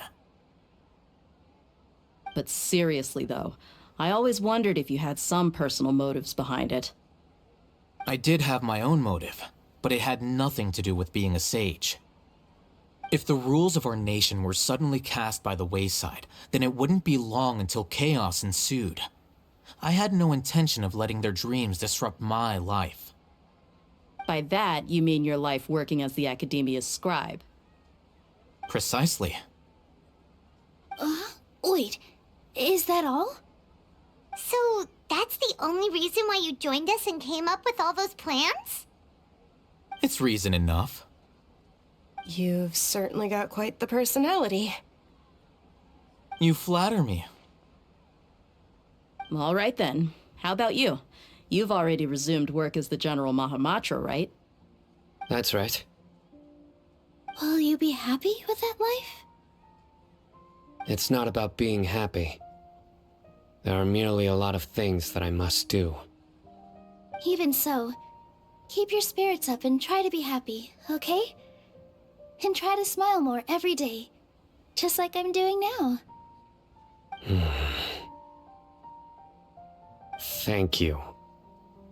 But seriously, though, I always wondered if you had some personal motives behind it. I did have my own motive, but it had nothing to do with being a sage. If the rules of our nation were suddenly cast by the wayside, then it wouldn't be long until chaos ensued. I had no intention of letting their dreams disrupt my life. By that, you mean your life working as the Academia's scribe. Precisely. Wait, is that all? So, that's the only reason why you joined us and came up with all those plans? It's reason enough. You've certainly got quite the personality. You flatter me. All right then. How about you? You've already resumed work as the General Mahamatra, right? That's right. Will you be happy with that life? It's not about being happy. There are merely a lot of things that I must do. Even so, keep your spirits up and try to be happy, okay? And try to smile more every day, just like I'm doing now. Thank you.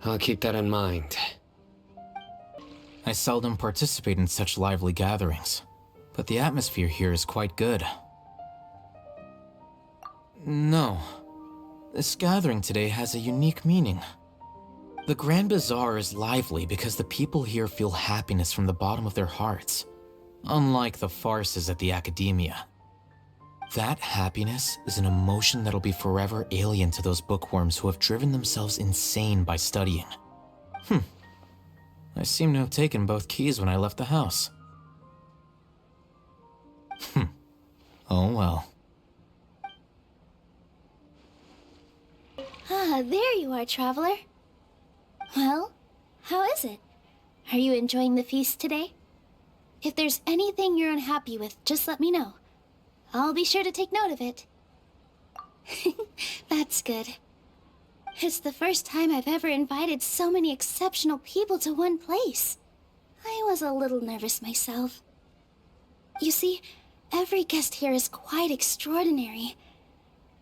I'll keep that in mind. I seldom participate in such lively gatherings, but the atmosphere here is quite good. No. This gathering today has a unique meaning. The Grand Bazaar is lively because the people here feel happiness from the bottom of their hearts, unlike the farces at the Academia. That happiness is an emotion that'll be forever alien to those bookworms who have driven themselves insane by studying. I seem to have taken both keys when I left the house. Oh well. Ah, there you are, traveler. Well, how is it? Are you enjoying the feast today? If there's anything you're unhappy with, just let me know. I'll be sure to take note of it. That's good. It's the first time I've ever invited so many exceptional people to one place. I was a little nervous myself. You see, every guest here is quite extraordinary.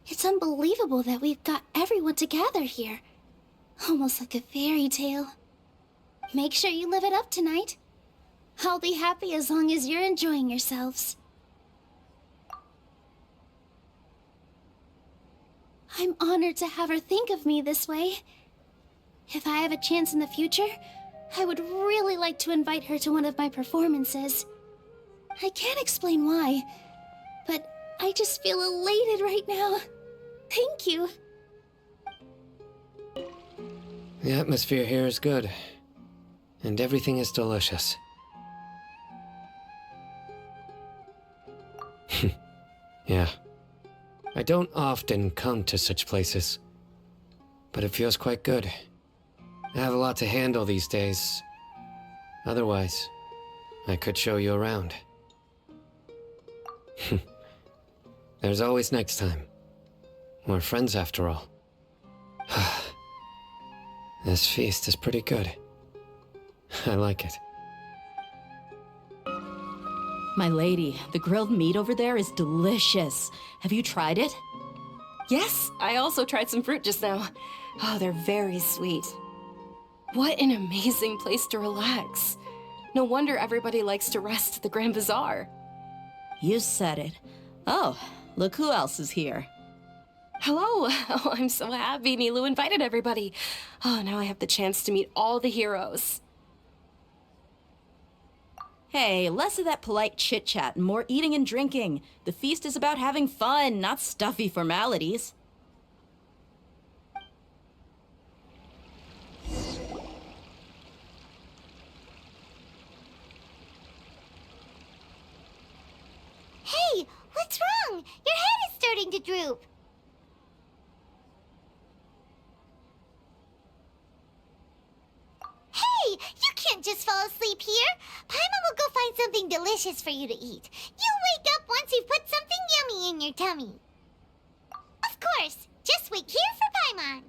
It's unbelievable that we've got everyone together here. Almost like a fairy tale. Make sure you live it up tonight. I'll be happy as long as you're enjoying yourselves. I'm honored to have her think of me this way. If I have a chance in the future, I would really like to invite her to one of my performances. I can't explain why, but I just feel elated right now. Thank you. The atmosphere here is good, and everything is delicious. Yeah. I don't often come to such places, but it feels quite good. I have a lot to handle these days. Otherwise, I could show you around. There's always next time. We're friends after all. This feast is pretty good. I like it. My lady, the grilled meat over there is delicious. Have you tried it? Yes, I also tried some fruit just now. Oh, they're very sweet. What an amazing place to relax. No wonder everybody likes to rest at the Grand Bazaar. You said it. Oh, look who else is here. Hello. Oh, I'm so happy Nilou invited everybody. Oh, now I have the chance to meet all the heroes. Hey, less of that polite chit-chat and more eating and drinking. The feast is about having fun, not stuffy formalities. Hey, what's wrong? Your head is starting to droop. Hey, you can't just fall asleep here. Paimon will go find something delicious for you to eat. You'll wake up once you've put something yummy in your tummy. Of course, just wait here for Paimon.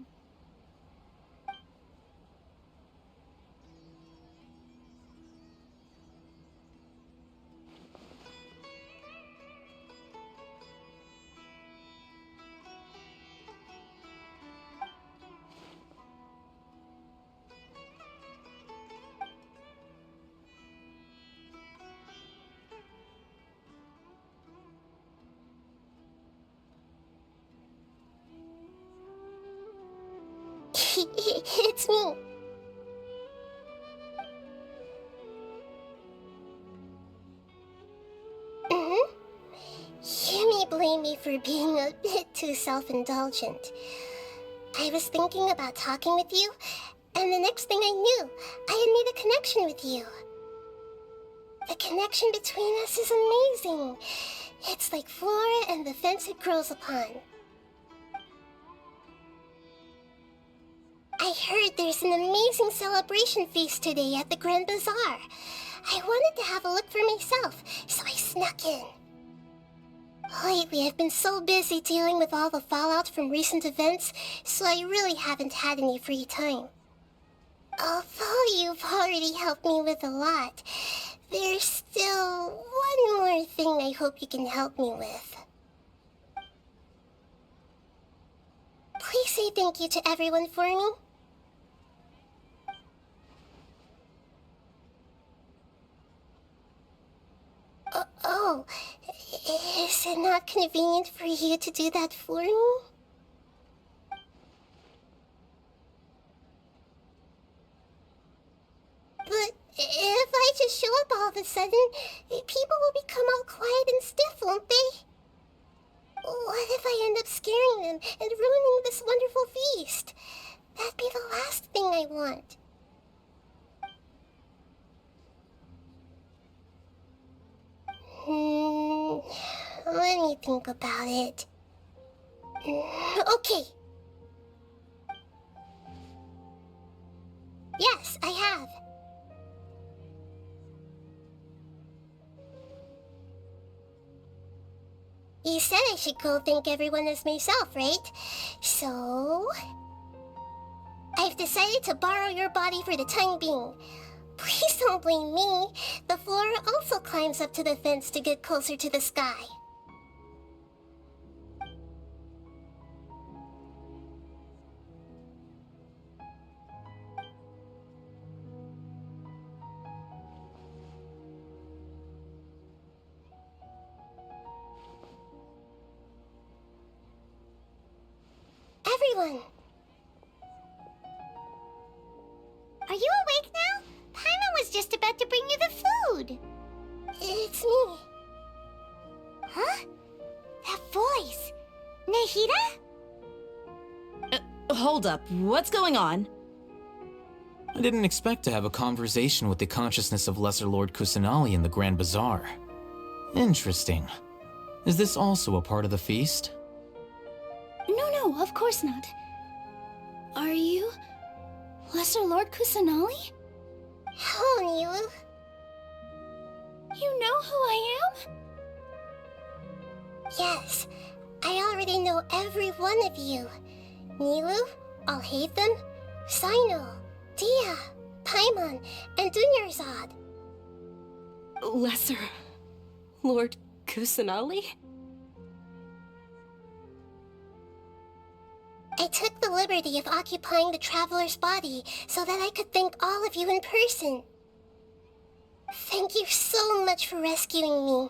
It's me. You may blame me for being a bit too self-indulgent. I was thinking about talking with you, and the next thing I knew, I had made a connection with you. The connection between us is amazing. It's like flora and the fence it grows upon. I heard there's an amazing celebration feast today at the Grand Bazaar. I wanted to have a look for myself, so I snuck in. Lately, I've been so busy dealing with all the fallout from recent events, so I really haven't had any free time. Although you've already helped me with a lot, there's still one more thing I hope you can help me with. Please say thank you to everyone for me. Oh, is it not convenient for you to do that for me? But if I just show up all of a sudden, people will become all quiet and stiff, won't they? What if I end up scaring them and ruining this wonderful feast? That'd be the last thing I want. Let me think about it. Okay. Yes, I have. You said I should go thank everyone as myself, right? So... I've decided to borrow your body for the time being. Please don't blame me. The flora also climbs up to the fence to get closer to the sky. Everyone! Are you awake now? Paimon was just about to bring you the food. It's me. Huh? That voice. Nahida? Hold up. What's going on? I didn't expect to have a conversation with the consciousness of Lesser Lord Kusanali in the Grand Bazaar. Interesting. Is this also a part of the feast? No, of course not. Are you... Lesser Lord Kusanali? Hello, Nilu. You know who I am? Yes, I already know every one of you. Nilu, Alhaitham, Sino, Dia, Paimon, and Dunyarzad. Lesser Lord Kusanali? I took the liberty of occupying the traveler's body so that I could thank all of you in person. Thank you so much for rescuing me,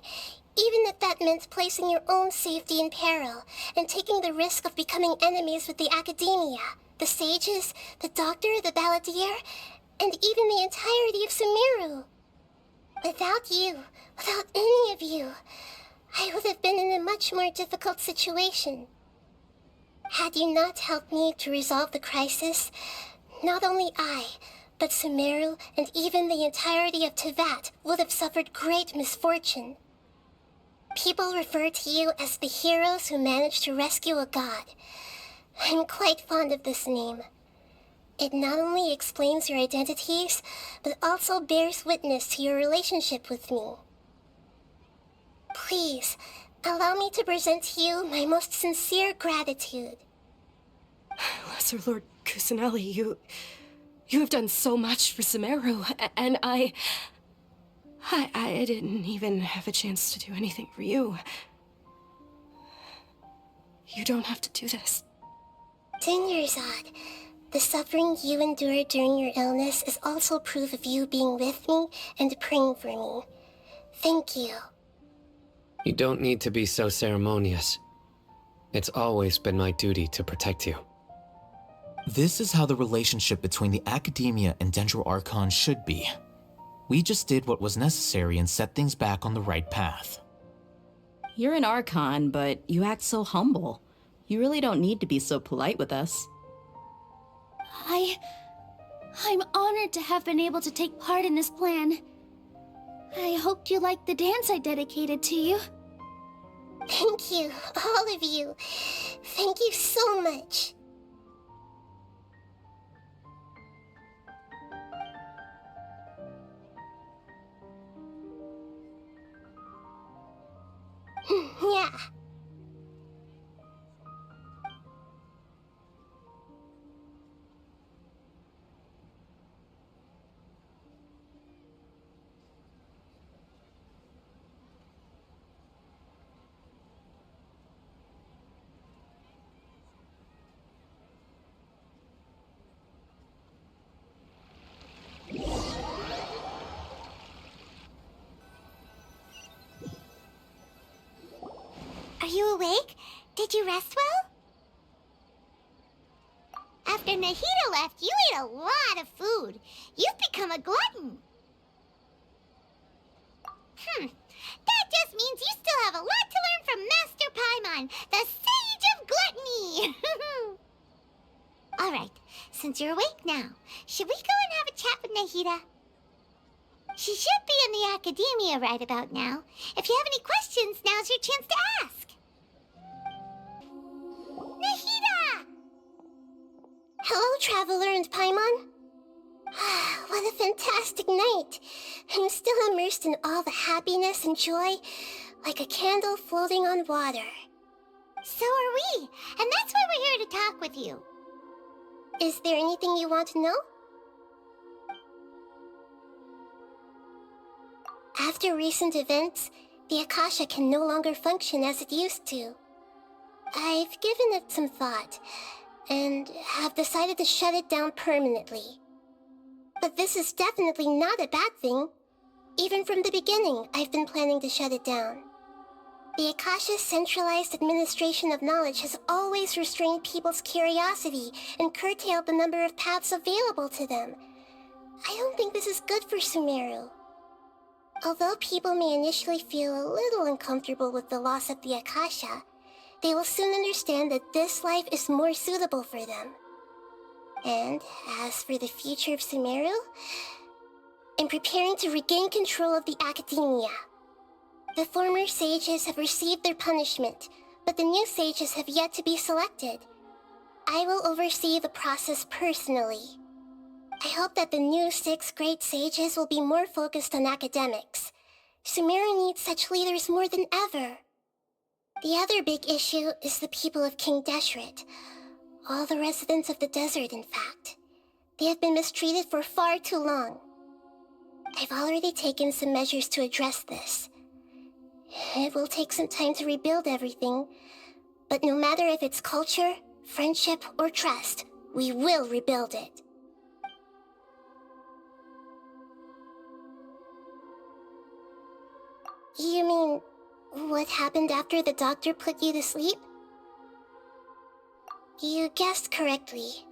even if that meant placing your own safety in peril and taking the risk of becoming enemies with the Academia, the sages, the doctor, the balladeer, and even the entirety of Sumeru. Without you, without any of you, I would have been in a much more difficult situation. Had you not helped me to resolve the crisis, not only I, but Sumeru and even the entirety of Tevat would have suffered great misfortune. People refer to you as the heroes who managed to rescue a god. I'm quite fond of this name. It not only explains your identities, but also bears witness to your relationship with me. Please, allow me to present to you my most sincere gratitude. Lesser Lord Kusanali, you have done so much for Sumeru, and I didn't even have a chance to do anything for you. You don't have to do this. Dunyarzad, the suffering you endured during your illness is also proof of you being with me and praying for me. Thank you. You don't need to be so ceremonious. It's always been my duty to protect you. This is how the relationship between the Academia and Dendro Archon should be. We just did what was necessary and set things back on the right path. You're an Archon, but you act so humble. You really don't need to be so polite with us. I'm honored to have been able to take part in this plan. I hoped you liked the dance I dedicated to you. Thank you, all of you. Thank you so much. Yeah. Are you awake? Did you rest well? After Nahida left, you ate a lot of food. You've become a glutton. That just means you still have a lot to learn from Master Paimon, the Sage of Gluttony. Alright, since you're awake now, should we go and have a chat with Nahida? She should be in the academia right about now. If you have any questions, now's your chance to ask. Nahida! Hello, Traveler and Paimon. What a fantastic night. I'm still immersed in all the happiness and joy, like a candle floating on water. So are we, and that's why we're here to talk with you. Is there anything you want to know? After recent events, the Akasha can no longer function as it used to. I've given it some thought, and have decided to shut it down permanently. But this is definitely not a bad thing. Even from the beginning, I've been planning to shut it down. The Akasha's centralized administration of knowledge has always restrained people's curiosity and curtailed the number of paths available to them. I don't think this is good for Sumeru. Although people may initially feel a little uncomfortable with the loss of the Akasha, they will soon understand that this life is more suitable for them. And as for the future of Sumeru, I'm preparing to regain control of the academia. The former sages have received their punishment, but the new sages have yet to be selected. I will oversee the process personally. I hope that the new 6 great sages will be more focused on academics. Sumeru needs such leaders more than ever. The other big issue is the people of King Deshret. All the residents of the desert, in fact. They have been mistreated for far too long. I've already taken some measures to address this. It will take some time to rebuild everything, but no matter if it's culture, friendship, or trust, we will rebuild it. You mean, what happened after the doctor put you to sleep? You guessed correctly.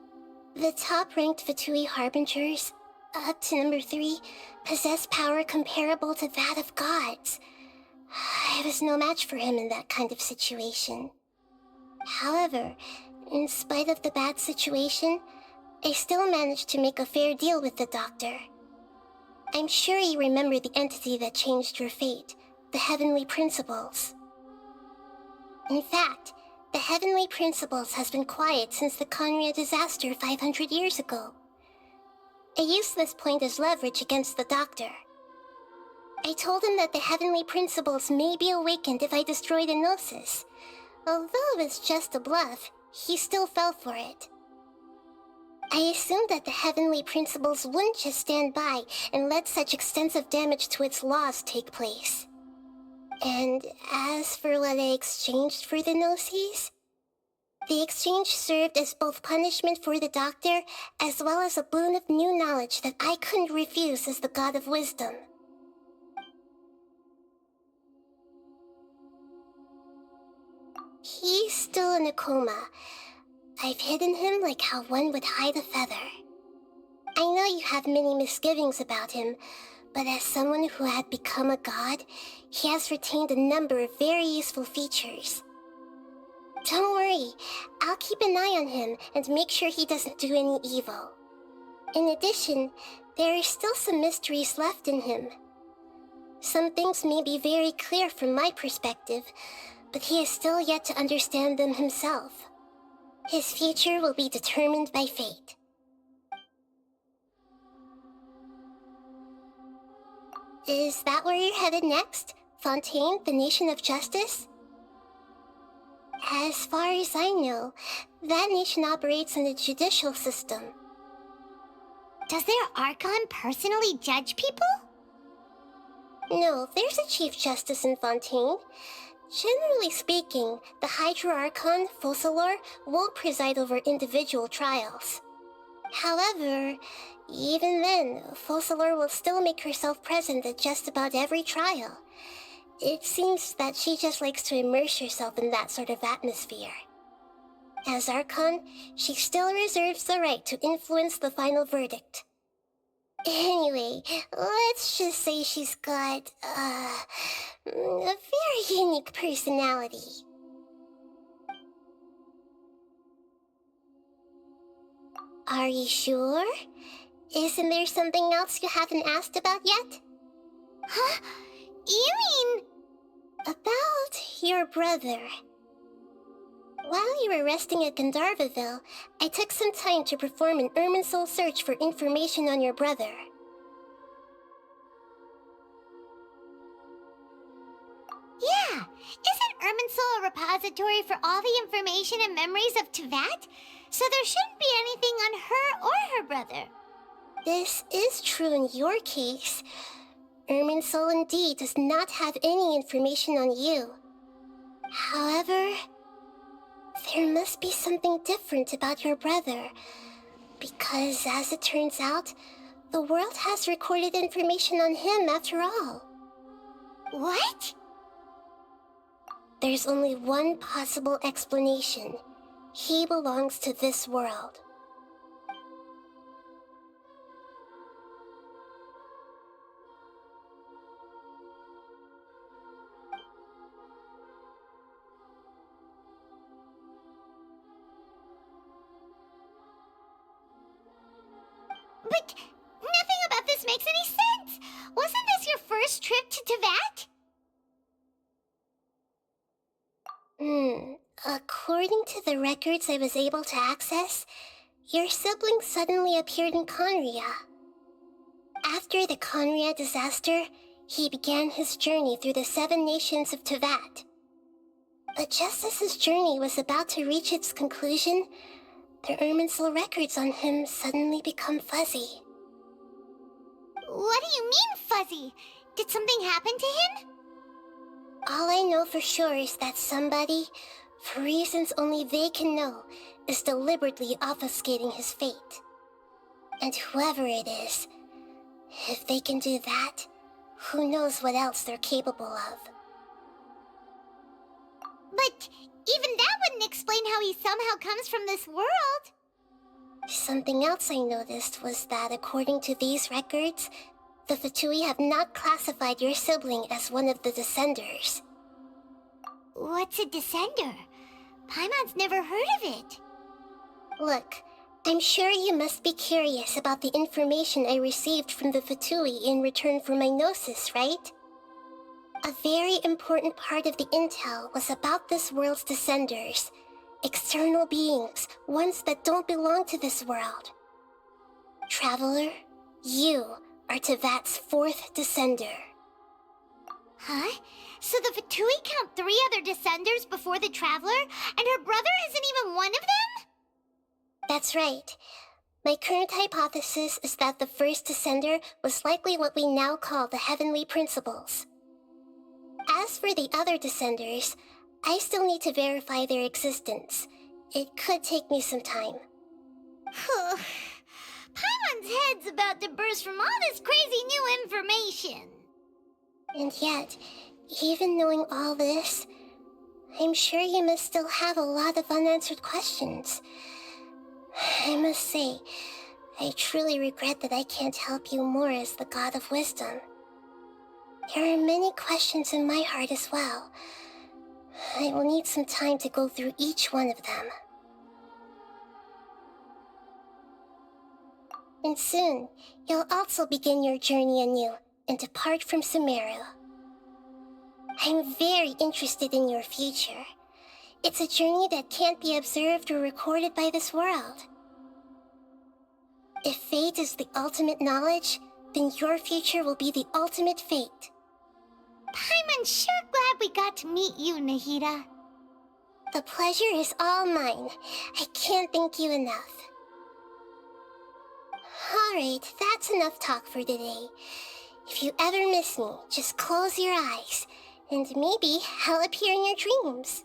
The top-ranked Fatui Harbingers, up to number 3, possess power comparable to that of gods. I was no match for him in that kind of situation. However, in spite of the bad situation, I still managed to make a fair deal with the doctor. I'm sure you remember the entity that changed your fate, the Heavenly Principles. In fact, the Heavenly Principles has been quiet since the Conria disaster 500 years ago. I used this point as leverage against the doctor. I told him that the Heavenly Principles may be awakened if I destroy the Gnosis. Although it's just a bluff, he still fell for it. I assumed that the Heavenly Principles wouldn't just stand by and let such extensive damage to its laws take place. And as for what I exchanged for the Gnosis, the exchange served as both punishment for the doctor as well as a boon of new knowledge that I couldn't refuse as the God of Wisdom. He's still in a coma. I've hidden him like how one would hide a feather. I know you have many misgivings about him, But as someone who had become a god, he has retained a number of very useful features. Don't worry, I'll keep an eye on him and make sure he doesn't do any evil. In addition, there are still some mysteries left in him. Some things may be very clear from my perspective, but he is still yet to understand them himself. His future will be determined by fate. Is that where you're headed next? Fontaine, the Nation of Justice? As far as I know, that nation operates in the judicial system. Does their Archon personally judge people? No, there's a Chief Justice in Fontaine. Generally speaking, the Hydra Archon, Focalor, won't preside over individual trials. However, even then, Focalor will still make herself present at just about every trial. It seems that she just likes to immerse herself in that sort of atmosphere. As Archon, she still reserves the right to influence the final verdict. Anyway, let's just say she's got, a very unique personality. Are you sure? Isn't there something else you haven't asked about yet? Huh? You mean... About your brother. While you were resting at Gandharvaville, I took some time to perform an Irminsul search for information on your brother. Yeah, isn't Irminsul a repository for all the information and memories of Teyvat? So there shouldn't be anything on her or her brother. This is true in your case. Irminsul indeed does not have any information on you. However, there must be something different about your brother. Because, as it turns out, the world has recorded information on him after all. What? There's only one possible explanation. He belongs to this world. But nothing about this makes any sense! Wasn't this your first trip to Teyvat? According to the records I was able to access, your sibling suddenly appeared in Conria. After the Conria disaster, he began his journey through the 7 nations of Teyvat. But just as his journey was about to reach its conclusion, the Irminsul records on him suddenly become fuzzy. What do you mean, fuzzy? Did something happen to him? All I know for sure is that somebody, for reasons only they can know, is deliberately obfuscating his fate. And whoever it is, if they can do that, who knows what else they're capable of. But even that wouldn't explain how he somehow comes from this world. Something else I noticed was that according to these records, the Fatui have not classified your sibling as one of the Descenders. What's a Descender? Paimon's never heard of it. Look, I'm sure you must be curious about the information I received from the Fatui in return for my gnosis, right? A very important part of the intel was about this world's Descenders. External beings, ones that don't belong to this world. Traveler, you are Teyvat's 4th Descender. Huh? So the Fatui count 3 other Descenders before the Traveler, and her brother isn't even one of them? That's right. My current hypothesis is that the first Descender was likely what we now call the Heavenly Principles. As for the other Descenders, I still need to verify their existence. It could take me some time. Paimon's head's about to burst from all this crazy new information. And yet, even knowing all this, I'm sure you must still have a lot of unanswered questions. I must say, I truly regret that I can't help you more as the God of Wisdom. There are many questions in my heart as well. I will need some time to go through each one of them. And soon, you'll also begin your journey anew and depart from Sumeru. I'm very interested in your future. It's a journey that can't be observed or recorded by this world. If fate is the ultimate knowledge, then your future will be the ultimate fate. I'm sure glad we got to meet you, Nahida. The pleasure is all mine. I can't thank you enough. Alright, that's enough talk for today. If you ever miss me, just close your eyes, and maybe I'll appear in your dreams.